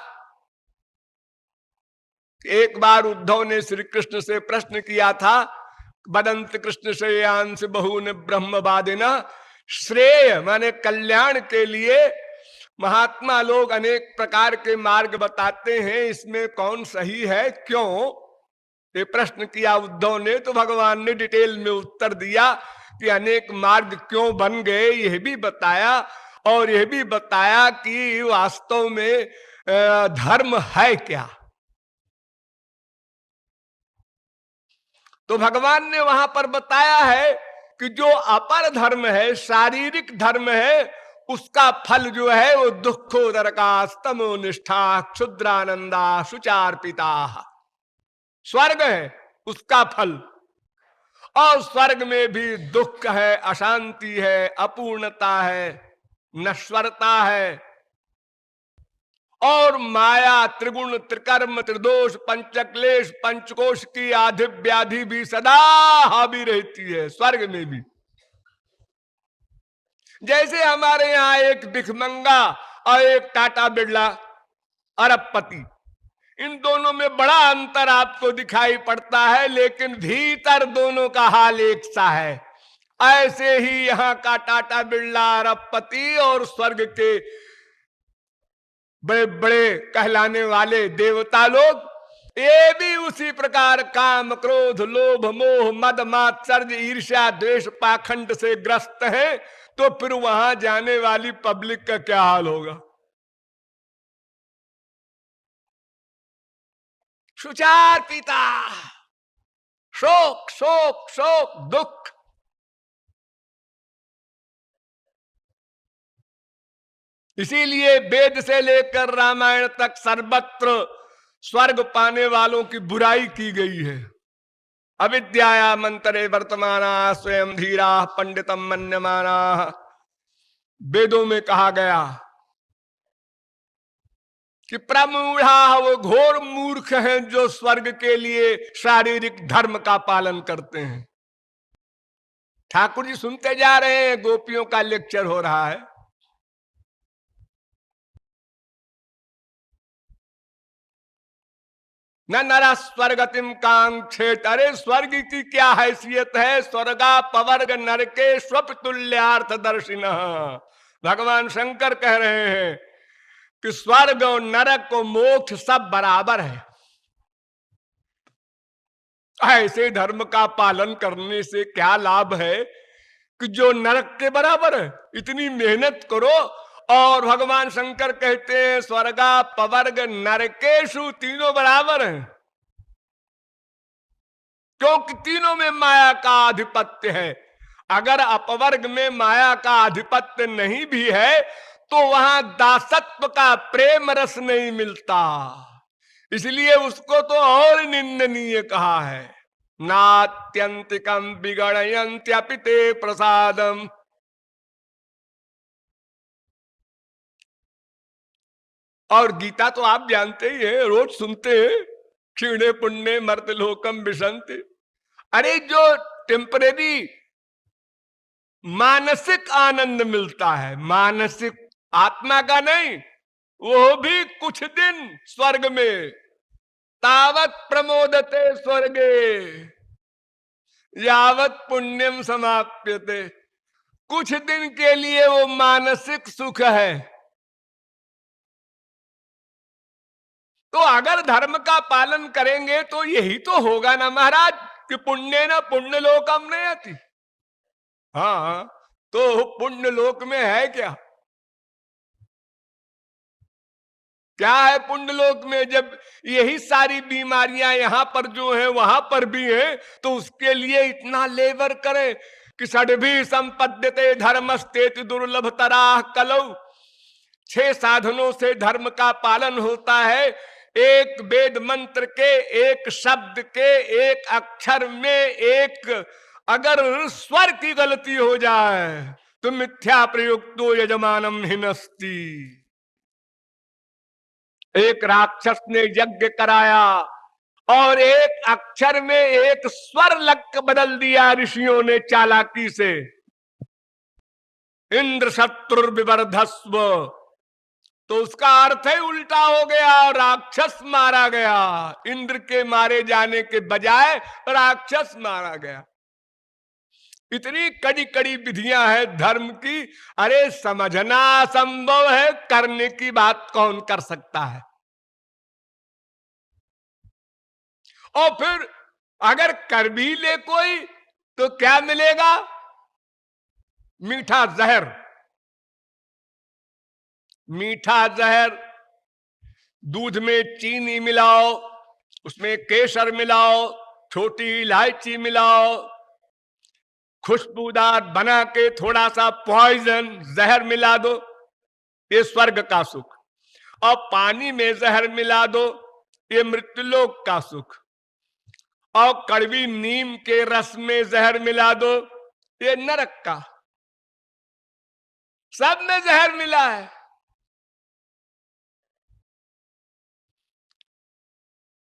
एक बार उद्धव ने श्री कृष्ण से प्रश्न किया था, बदंत कृष्ण श्रेयांश बहुन ब्रह्मवादिना। श्रेय माने कल्याण के लिए महात्मा लोग अनेक प्रकार के मार्ग बताते हैं, इसमें कौन सही है, क्यों, ये प्रश्न किया उद्धव ने। तो भगवान ने डिटेल में उत्तर दिया कि अनेक मार्ग क्यों बन गए, यह भी बताया, और यह भी बताया कि वास्तव में धर्म है क्या। तो भगवान ने वहां पर बताया है कि जो अपर धर्म है, शारीरिक धर्म है, उसका फल जो है वो दुखोदरका स्तमो निष्ठा क्षुद्रानंदा सुचार्पिता, स्वर्ग है उसका फल। और स्वर्ग में भी दुख है, अशांति है, अपूर्णता है, नश्वरता है, और माया, त्रिगुण, त्रिकर्म, त्रिदोष, पंचक्लेश, पंचकोश की आधि व्याधि भी सदा हावी रहती है स्वर्ग में भी। जैसे हमारे यहां एक भिखमंगा और एक टाटा बिरला अरबपति, इन दोनों में बड़ा अंतर आपको दिखाई पड़ता है, लेकिन भीतर दोनों का हाल एक सा है। ऐसे ही यहां का टाटा बिरला अरबपति और स्वर्ग के बड़े बड़े कहलाने वाले देवता लोग ये भी उसी प्रकार काम, क्रोध, लोभ, मोह, मद, मात्सर्य, ईर्ष्या, द्वेष, पाखंड से ग्रस्त है। तो फिर वहां जाने वाली पब्लिक का क्या हाल होगा? सुचार पीता, शोक शोक शोक, दुख। इसीलिए वेद से लेकर रामायण तक सर्वत्र स्वर्ग पाने वालों की बुराई की गई है। अविद्याया मंतरे वर्तमाना स्वयं धीरा पंडितम मन्यमाना। वेदों में कहा गया कि प्रमूढ़ा, वो घोर मूर्ख हैं जो स्वर्ग के लिए शारीरिक धर्म का पालन करते हैं। ठाकुर जी सुनते जा रहे हैं, गोपियों का लेक्चर हो रहा है। न नरा स्वर्गतिम कांक्षेत। अरे स्वर्ग की क्या हैसियत है? स्वर्गा पवर्ग नरके स्वप्तुल्यार्थ दर्शिन। भगवान शंकर कह रहे हैं कि स्वर्ग और नरक को मोक्ष सब बराबर है। ऐसे धर्म का पालन करने से क्या लाभ है कि जो नरक के बराबर है? इतनी मेहनत करो। और भगवान शंकर कहते हैं स्वर्गा पवर्ग नरकेशु, तीनों बराबर हैं, क्योंकि तीनों में माया का आधिपत्य है। अगर अपवर्ग में माया का आधिपत्य नहीं भी है तो वहां दासत्व का प्रेम रस नहीं मिलता, इसलिए उसको तो और निंदनीय कहा है। नात्यंतिकम बिगड़यंत्यपिते प्रसादम। और गीता तो आप जानते ही हैं, रोज सुनते हैं, क्षीणे पुण्य मर्तलोकम विशंति। अरे जो टेम्परेरी मानसिक आनंद मिलता है, मानसिक, आत्मा का नहीं, वो भी कुछ दिन स्वर्ग में। तावत प्रमोदते स्वर्गे यावत पुण्यम समाप्यते। कुछ दिन के लिए वो मानसिक सुख है। तो अगर धर्म का पालन करेंगे तो यही तो होगा ना महाराज, कि पुण्य ना पुण्य लोकम नहीं आती। हाँ, तो पुण्य लोक में है क्या? क्या है पुण्य लोक में? जब यही सारी बीमारियां यहां पर जो है वहां पर भी है, तो उसके लिए इतना लेबर करें कि षड्भी संपद्यते धर्मस्तेति दुर्लभ तराह कलौ। 6 साधनों से धर्म का पालन होता है। एक वेद मंत्र के, एक शब्द के, एक अक्षर में, एक अगर स्वर की गलती हो जाए तो मिथ्या प्रयुक्तो यजमानम हिनस्ति। एक राक्षस ने यज्ञ कराया और एक अक्षर में एक स्वर लग बदल दिया ऋषियों ने चालाकी से। इंद्र शत्रु विवर्धस्व, तो उसका अर्थ ही उल्टा हो गया और राक्षस मारा गया। इंद्र के मारे जाने के बजाय राक्षस मारा गया। इतनी कड़ी कड़ी विधियां हैं धर्म की। अरे समझना असंभव है, करने की बात कौन कर सकता है? और फिर अगर कर भी ले कोई तो क्या मिलेगा? मीठा जहर। मीठा जहर, दूध में चीनी मिलाओ, उसमें केसर मिलाओ, छोटी इलायची मिलाओ, खुशबूदार बना के थोड़ा सा पॉइजन जहर मिला दो, ये स्वर्ग का सुख। और पानी में जहर मिला दो, ये मृत्युलोक का सुख। और कड़वी नीम के रस में जहर मिला दो, ये नरक का। सब में जहर मिला है।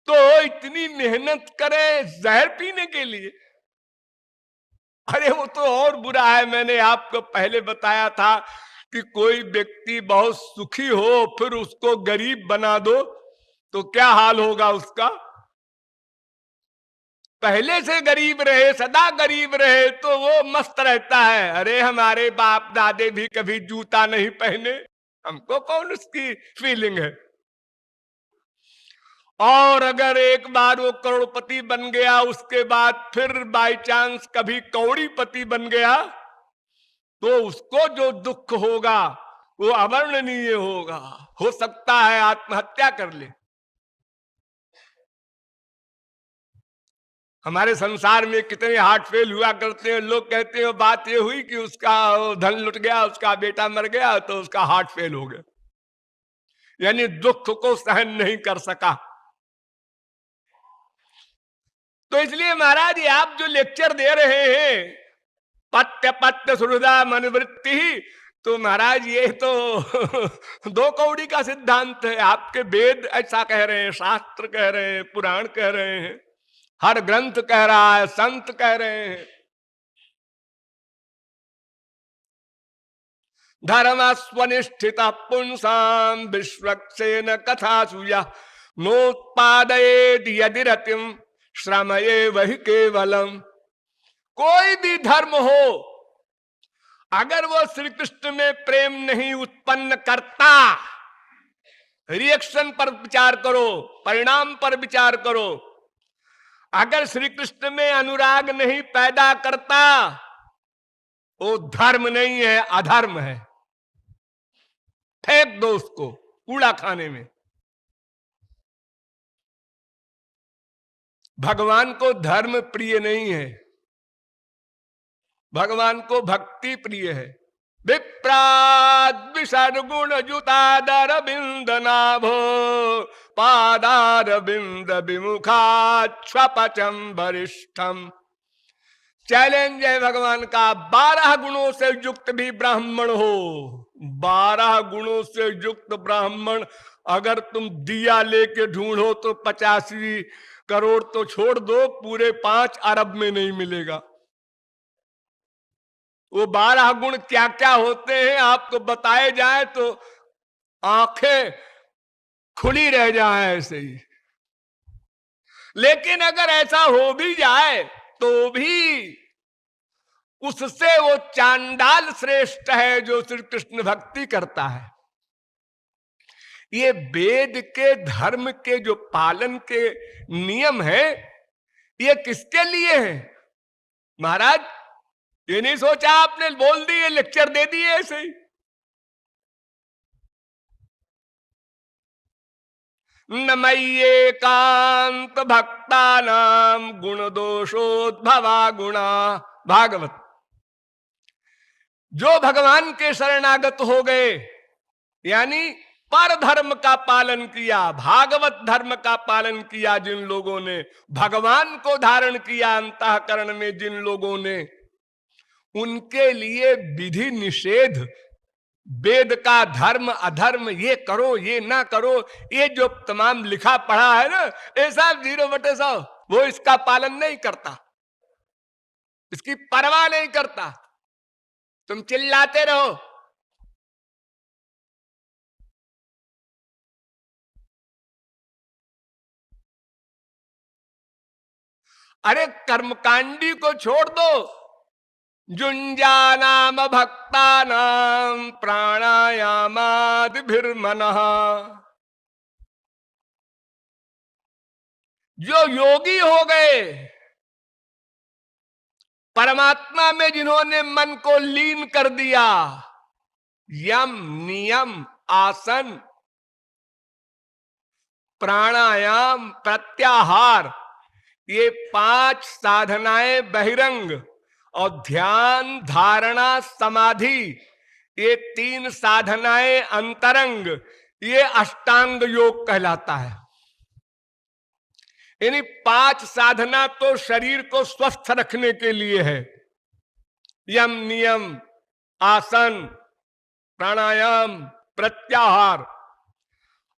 तो इतनी मेहनत करे जहर पीने के लिए? अरे वो तो और बुरा है। मैंने आपको पहले बताया था कि कोई व्यक्ति बहुत सुखी हो फिर उसको गरीब बना दो तो क्या हाल होगा उसका? पहले से गरीब रहे, सदा गरीब रहे तो वो मस्त रहता है। अरे हमारे बाप दादे भी कभी जूता नहीं पहने, हमको कौन उसकी फीलिंग है? और अगर एक बार वो करोड़पति बन गया, उसके बाद फिर बाय चांस कभी कौड़ीपति बन गया, तो उसको जो दुख होगा वो अवर्णनीय होगा। हो सकता है आत्महत्या कर ले। हमारे संसार में कितने हार्ट फेल हुआ करते हैं, लोग कहते हैं बात ये हुई कि उसका धन लुट गया, उसका बेटा मर गया तो उसका हार्ट फेल हो गया, यानी दुख को सहन नहीं कर सका। तो इसलिए महाराज ये आप जो लेक्चर दे रहे हैं पत्य पत्य सुहृदा मनवृत्ति, तो महाराज ये तो दो कौड़ी का सिद्धांत है। आपके वेद ऐसा कह रहे हैं, शास्त्र कह रहे हैं, पुराण कह रहे हैं, हर ग्रंथ कह रहा है, संत कह रहे हैं। धर्म स्वनिष्ठित पुंसाम विश्वक्सेन कथा सूया नोत्पादयेद यदि रतिम श्रमये वही केवलम। कोई भी धर्म हो, अगर वो श्री कृष्ण में प्रेम नहीं उत्पन्न करता, रिएक्शन पर विचार करो, परिणाम पर विचार करो, अगर श्री कृष्ण में अनुराग नहीं पैदा करता, वो धर्म नहीं है, अधर्म है। फेंक दो उसको कूड़ा खाने में। भगवान को धर्म प्रिय नहीं है, भगवान को भक्ति प्रिय है। विप्राद विसर्गुण जुतादर बिंद नाभो पादार बिंद विमुखा स्वपचम वरिष्ठम। चैलेंज है भगवान का। 12 गुणों से युक्त भी ब्राह्मण हो, 12 गुणों से युक्त ब्राह्मण अगर तुम दिया लेके ढूंढो तो 85 करोड़ तो छोड़ दो, पूरे 5 अरब में नहीं मिलेगा। वो 12 गुण क्या क्या होते हैं आपको बताए जाए तो आंखें खुली रह जाए ऐसे ही। लेकिन अगर ऐसा हो भी जाए तो भी उससे वो चांडाल श्रेष्ठ है जो श्री कृष्ण भक्ति करता है। ये वेद के धर्म के जो पालन के नियम है, ये किसके लिए है महाराज? ये नहीं सोचा आपने, बोल दिए, लेक्चर दे दिए ऐसे ही। नमये कांत भक्ता नाम गुण दोषोद्भवा गुणा। भागवत। जो भगवान के शरणागत हो गए, यानी पर धर्म का पालन किया, भागवत धर्म का पालन किया जिन लोगों ने, भगवान को धारण किया अंतःकरण में जिन लोगों ने, उनके लिए विधि निषेध, वेद का धर्म अधर्म, ये करो ये ना करो, ये जो तमाम लिखा पढ़ा है ना, ये सब 0/100, वो इसका पालन नहीं करता, इसकी परवाह नहीं करता। तुम चिल्लाते रहो। अरे कर्मकांडी को छोड़ दो, जुंजानाम भक्तानाम प्राणायामादिभिर्मनः। जो योगी हो गए, परमात्मा में जिन्होंने मन को लीन कर दिया, यम नियम आसन प्राणायाम प्रत्याहार, ये 5 साधनाएं बहिरंग, और ध्यान धारणा समाधि, ये 3 साधनाएं अंतरंग, ये अष्टांग योग कहलाता है। यानी 5 साधना तो शरीर को स्वस्थ रखने के लिए है, यम नियम आसन प्राणायाम प्रत्याहार,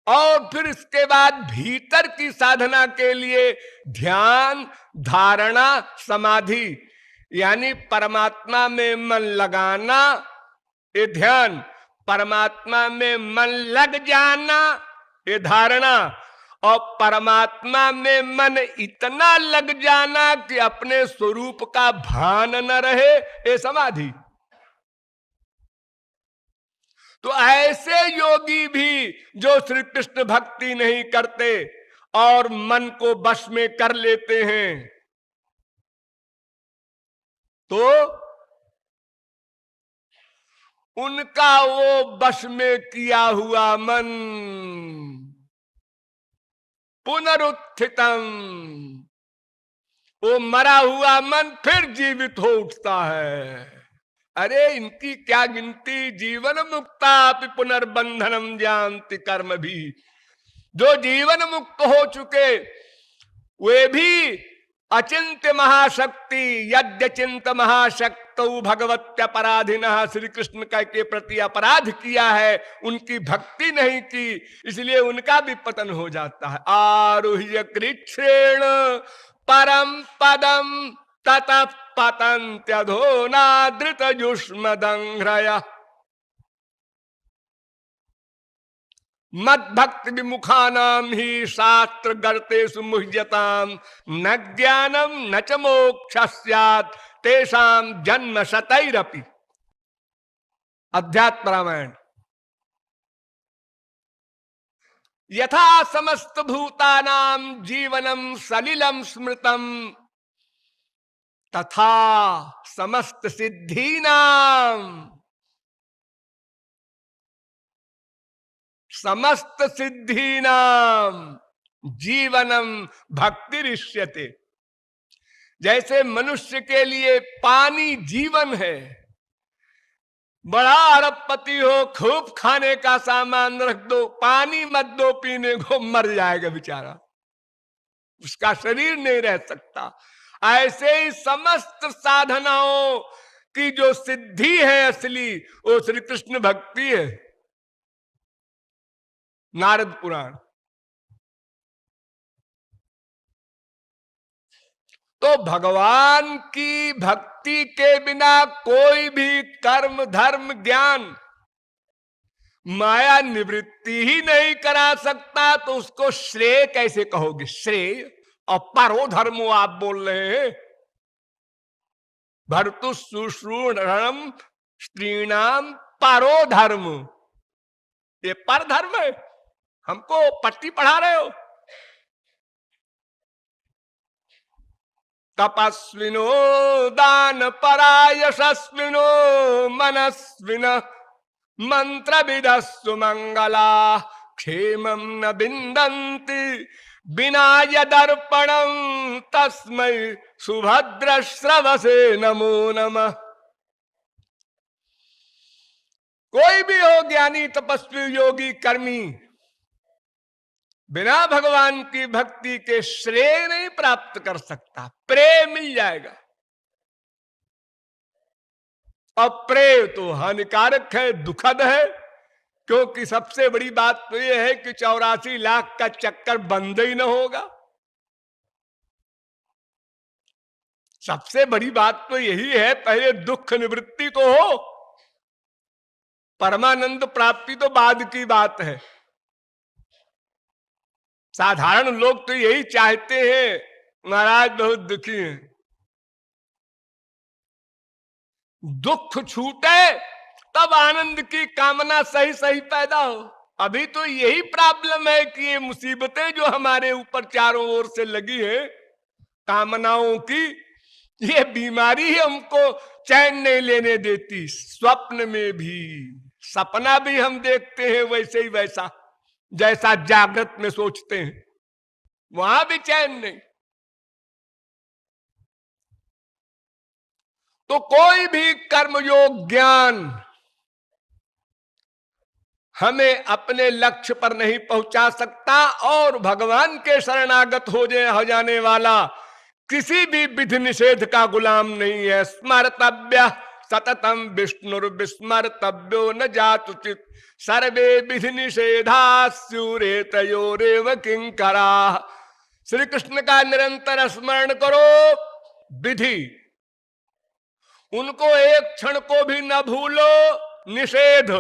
और फिर इसके बाद भीतर की साधना के लिए ध्यान धारणा समाधि, यानी परमात्मा में मन लगाना, ये ध्यान, परमात्मा में मन लग जाना, ये धारणा, और परमात्मा में मन इतना लग जाना कि अपने स्वरूप का भान न रहे, ये समाधि। तो ऐसे योगी भी जो श्री कृष्ण भक्ति नहीं करते, और मन को वश में कर लेते हैं, तो उनका वो वश में किया हुआ मन पुनरुत्थितम, वो मरा हुआ मन फिर जीवित हो उठता है। अरे इनकी क्या गिनती। जीवन मुक्ता पुनर्बंधनम जानति कर्म भी, जो जीवन मुक्त हो चुके वे भी अचिंत्य महाशक्ति यद्यचिंत महाशक्त भगवत्यपराधिन, श्री कृष्ण का के प्रति अपराध किया है, उनकी भक्ति नहीं की, इसलिए उनका भी पतन हो जाता है। आरुह्य कृच्छ्रेण परम पदम ततः पतन्त्यधोनादृत युष्मदंघ्रय मद्भक्त विमुखानाम ही शास्त्र गर्तेषु मुह्यताम न ज्ञानम न च मोक्षस्यात् तेषां जन्म शतैरपि। अध्यात्म रामायण। यथा समस्त भूतानां जीवनम सलिलम स्मृतम तथा समस्त सिद्धीनाम जीवनम भक्ति ऋष्यते। जैसे मनुष्य के लिए पानी जीवन है, बड़ा अरबपति हो, खूब खाने का सामान रख दो, पानी मत दो पीने को, मर जाएगा बेचारा, उसका शरीर नहीं रह सकता। ऐसे ही समस्त साधनाओं की जो सिद्धि है असली, वो श्री कृष्ण भक्ति है। नारद पुराण। तो भगवान की भक्ति के बिना कोई भी कर्म धर्म ज्ञान माया निवृत्ति ही नहीं करा सकता, तो उसको श्रेय कैसे कहोगे? श्रेय और परो धर्मो आप बोल रहे हैं। भर्तु शुश्रूषणम स्त्रीणाम परो धर्म, ये पर धर्म है? हमको पट्टी पढ़ा रहे हो? तपस्विनो दान परा यशस्विनो मनस्विन मंत्र विदस्सु मंगला क्षेमं न बिंदन्ति बिना यदर्पणं तस्मै सुभद्र श्रवसे नमो नमः। कोई भी हो, ज्ञानी तपस्वी योगी कर्मी, बिना भगवान की भक्ति के श्रेय नहीं प्राप्त कर सकता। प्रेम मिल जाएगा, और प्रेम तो हानिकारक है, दुखद है, क्योंकि सबसे बड़ी बात तो यह है कि 84 लाख का चक्कर बंद ही न होगा। सबसे बड़ी बात तो यही है, पहले दुख निवृत्ति तो हो, परमानंद प्राप्ति तो बाद की बात है। साधारण लोग तो यही चाहते हैं, महाराज बहुत दुखी हैं, दुख छूटे तब आनंद की कामना सही सही पैदा हो। अभी तो यही प्रॉब्लम है कि ये मुसीबतें जो हमारे ऊपर चारों ओर से लगी है, कामनाओं की, ये बीमारी ही हमको चैन नहीं लेने देती। स्वप्न में भी, सपना भी हम देखते हैं वैसे ही वैसा जैसा जागृत में सोचते हैं, वहां भी चैन नहीं। तो कोई भी कर्मयोग ज्ञान हमें अपने लक्ष्य पर नहीं पहुंचा सकता, और भगवान के शरणागत हो जाने वाला किसी भी विधि निषेध का गुलाम नहीं है। स्मर्तव्य सततम विष्णुर्विस्मर्तव्यो न जातुचित सर्वे विधि निषेधा स्यूरे तयोरेव किंकरा। श्री कृष्ण का निरंतर स्मरण करो, विधि उनको एक क्षण को भी न भूलो। निषेध,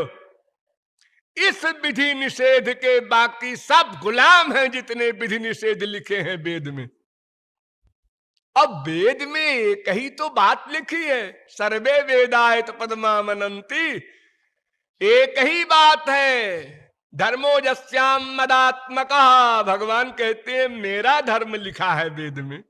इस विधि निषेध के बाकी सब गुलाम हैं, जितने विधि निषेध लिखे हैं वेद में। अब वेद में एक ही तो बात लिखी है, सर्वे वेदायत पदमामनंती, एक ही बात है धर्मो जस्याम मदात्मका, भगवान कहते हैं मेरा धर्म लिखा है वेद में,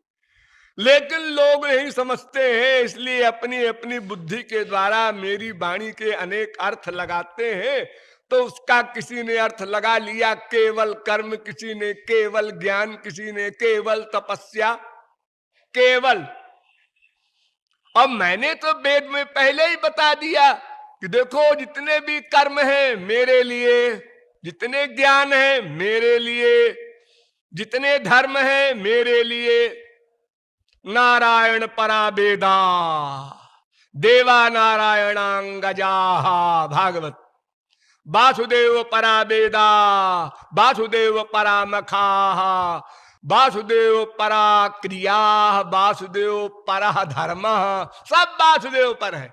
लेकिन लोग नहीं समझते हैं, इसलिए अपनी अपनी बुद्धि के द्वारा मेरी वाणी के अनेक अर्थ लगाते हैं। तो उसका किसी ने अर्थ लगा लिया केवल कर्म, किसी ने केवल ज्ञान, किसी ने केवल तपस्या, केवल। अब मैंने तो वेद में पहले ही बता दिया कि देखो जितने भी कर्म हैं मेरे लिए, जितने ज्ञान है मेरे लिए, जितने धर्म है मेरे लिए, नारायण परा वेदा देवा नारायणांगजा, भागवत। वासुदेव परा वेदा वासुदेव परा मखा, वासुदेव परा क्रिया, वासुदेव परा धर्म, सब वासुदेव पर है,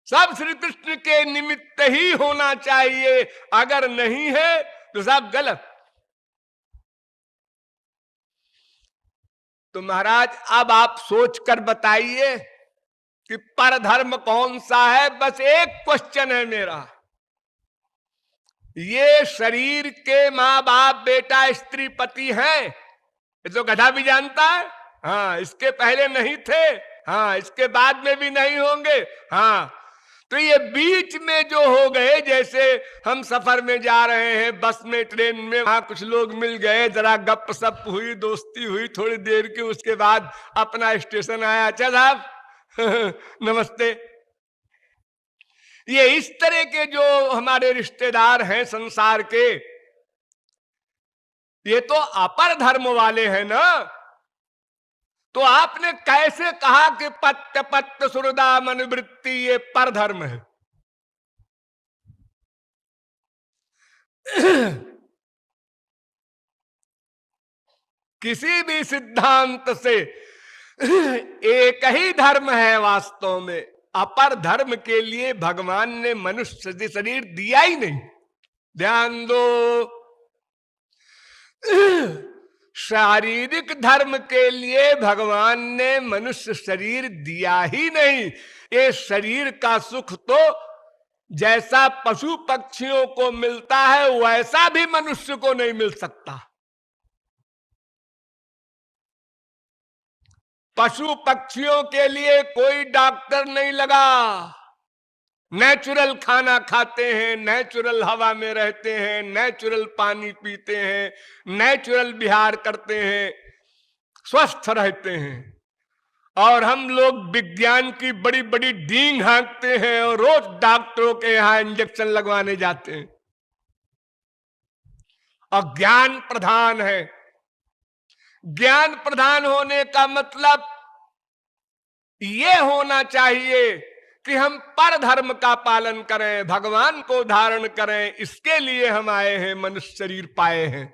सब श्री कृष्ण के निमित्त ही होना चाहिए, अगर नहीं है तो सब गलत। तो महाराज अब आप सोचकर बताइए कि परधर्म कौन सा है। बस एक क्वेश्चन है मेरा, ये शरीर के माँ बाप बेटा स्त्री पति हैं, ये तो गधा भी जानता है। हाँ, इसके पहले नहीं थे, हाँ इसके बाद में भी नहीं होंगे। हाँ, तो ये बीच में जो हो गए, जैसे हम सफर में जा रहे हैं बस में, ट्रेन में, वहां कुछ लोग मिल गए, जरा गप सप हुई, दोस्ती हुई थोड़ी देर की, उसके बाद अपना स्टेशन आया, अच्छा साहब नमस्ते। ये इस तरह के जो हमारे रिश्तेदार हैं संसार के, ये तो अपर धर्म वाले हैं ना। तो आपने कैसे कहा कि पत्त पत्त सुरदा मनवृत्ति ये पर धर्म है? किसी भी सिद्धांत से एक ही धर्म है वास्तव में, अपर धर्म के लिए भगवान ने मनुष्य शरीर दिया ही नहीं। ध्यान दो, शारीरिक धर्म के लिए भगवान ने मनुष्य शरीर दिया ही नहीं। ये शरीर का सुख तो जैसा पशु पक्षियों को मिलता है वैसा भी मनुष्य को नहीं मिल सकता। पशु पक्षियों के लिए कोई डॉक्टर नहीं लगा, नेचुरल खाना खाते हैं, नेचुरल हवा में रहते हैं, नेचुरल पानी पीते हैं, नेचुरल विहार करते हैं, स्वस्थ रहते हैं। और हम लोग विज्ञान की बड़ी बड़ी डींग हाँकते हैं और रोज डॉक्टरों के यहां इंजेक्शन लगवाने जाते हैं। और ज्ञान प्रधान है। ज्ञान प्रधान होने का मतलब ये होना चाहिए कि हम पर धर्म का पालन करें, भगवान को धारण करें, इसके लिए हम आए हैं, मनुष्य शरीर पाए हैं।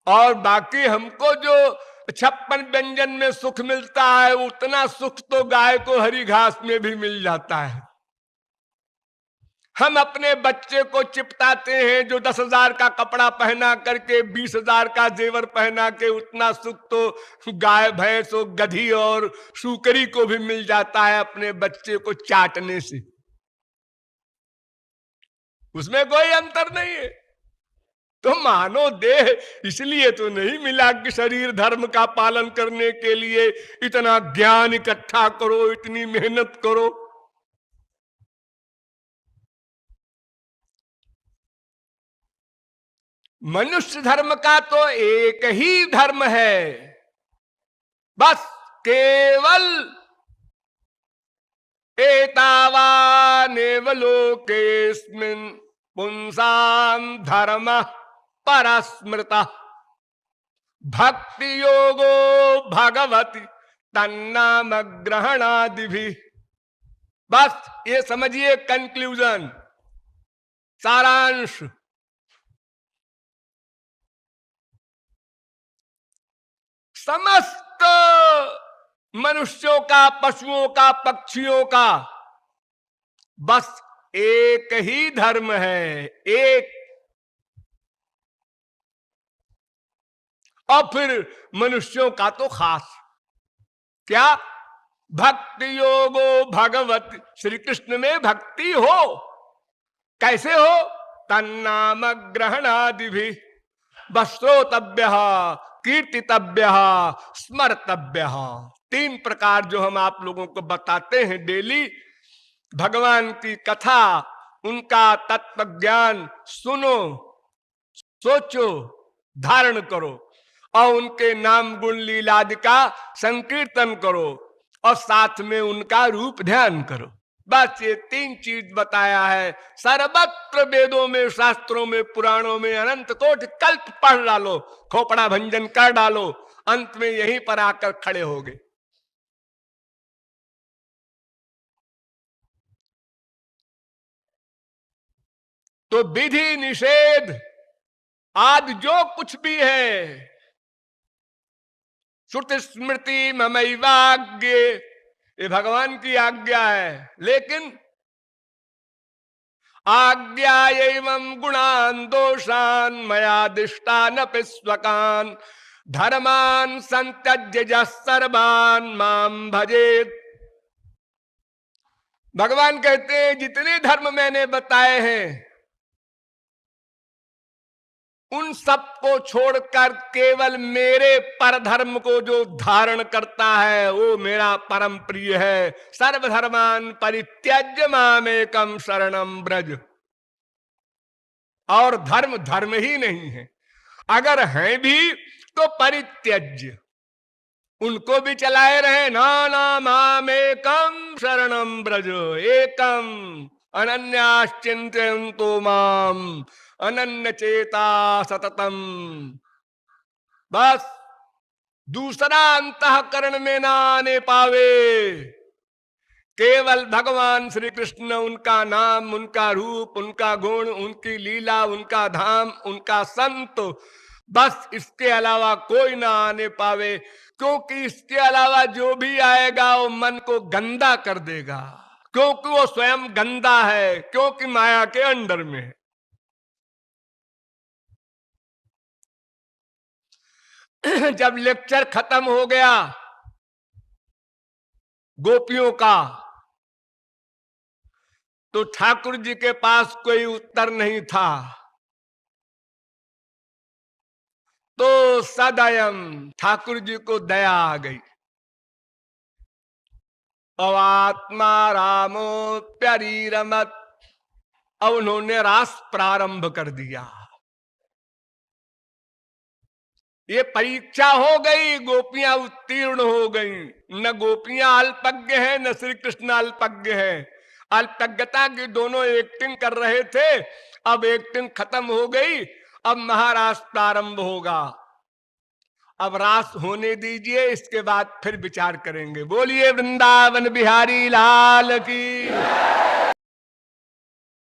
और बाकी हमको जो 56 व्यंजन में सुख मिलता है, उतना सुख तो गाय को हरी घास में भी मिल जाता है। हम अपने बच्चे को चिपटाते हैं, जो 10,000 का कपड़ा पहना करके 20,000 का जेवर पहना के, उतना सुख तो गाय भैंस और गधी और सूकरी को भी मिल जाता है अपने बच्चे को चाटने से। उसमें कोई अंतर नहीं है। तो मानो देह इसलिए तो नहीं मिला कि शरीर धर्म का पालन करने के लिए इतना ज्ञान इकट्ठा करो, इतनी मेहनत करो। मनुष्य धर्म का तो एक ही धर्म है, बस केवल एतावानेव लोकेस्मिन् पुंसां धर्म परस्मृता भक्ति योगो भगवति तन्नाम ग्रहणादि भी। बस ये समझिए कंक्लूजन, सारांश। समस्त मनुष्यों का, पशुओं का, पक्षियों का बस एक ही धर्म है, एक। और फिर मनुष्यों का तो खास क्या, भक्ति योगो भगवत, श्री कृष्ण में भक्ति हो। कैसे हो? तन्नाम ग्रहणादि भी श्रोतव्य, कीर्तितव्य, स्मर्तव्य। 3 प्रकार जो हम आप लोगों को बताते हैं डेली। भगवान की कथा, उनका तत्व ज्ञान सुनो, सोचो, धारण करो और उनके नाम गुण लीलादि का संकीर्तन करो और साथ में उनका रूप ध्यान करो। बस ये 3 चीज बताया है। सर्वत्र वेदों में, शास्त्रों में, पुराणों में अनंत कोटि कल्प पढ़ डालो, खोपड़ा भंजन कर डालो, अंत में यहीं पर आकर खड़े हो गए। तो विधि निषेध आदि जो कुछ भी है, श्रुति स्मृति ममैवाज्ञ, ये भगवान की आज्ञा है। लेकिन आज्ञा एवं गुणान दोषान मया दिष्टान पिस्वकान धर्मान संत्यज्य सर्वान माम भजेत। भगवान कहते हैं जितने धर्म मैंने बताए हैं उन सबको छोड़कर केवल मेरे परधर्म को जो धारण करता है वो मेरा परम प्रिय है। सर्वधर्मान परित्यज्य मामेकम शरणम ब्रज। और धर्म धर्म ही नहीं है, अगर है भी तो परित्यज्य, उनको भी चलाए रहे। नाना मामेकम शरणम ब्रज, एकम अनन्याश्चिंतयन्तो माम अनन्य चेता सततम। बस दूसरा अंतःकरण में ना आने पावे, केवल भगवान श्री कृष्ण, उनका नाम, उनका रूप, उनका गुण, उनकी लीला, उनका धाम, उनका संत, बस इसके अलावा कोई ना आने पावे। क्योंकि इसके अलावा जो भी आएगा वो मन को गंदा कर देगा, क्योंकि वो स्वयं गंदा है, क्योंकि माया के अंडर में है। जब लेक्चर खत्म हो गया गोपियों का, तो ठाकुर जी के पास कोई उत्तर नहीं था। तो सदयम, ठाकुर जी को दया आ गई। अवात्मा रामो प्यरीरमत, अब उन्होंने रास प्रारंभ कर दिया। ये परीक्षा हो गई, गोपियां उत्तीर्ण हो गई। न गोपियां अल्पज्ञ हैं, न श्री कृष्ण अल्पज्ञ हैं। अल्पज्ञता की दोनों एक्टिंग कर रहे थे, अब एक्टिंग खत्म हो गई, अब महारास प्रारंभ होगा। अब रास होने दीजिए, इसके बाद फिर विचार करेंगे। बोलिए वृंदावन बिहारी लाल की।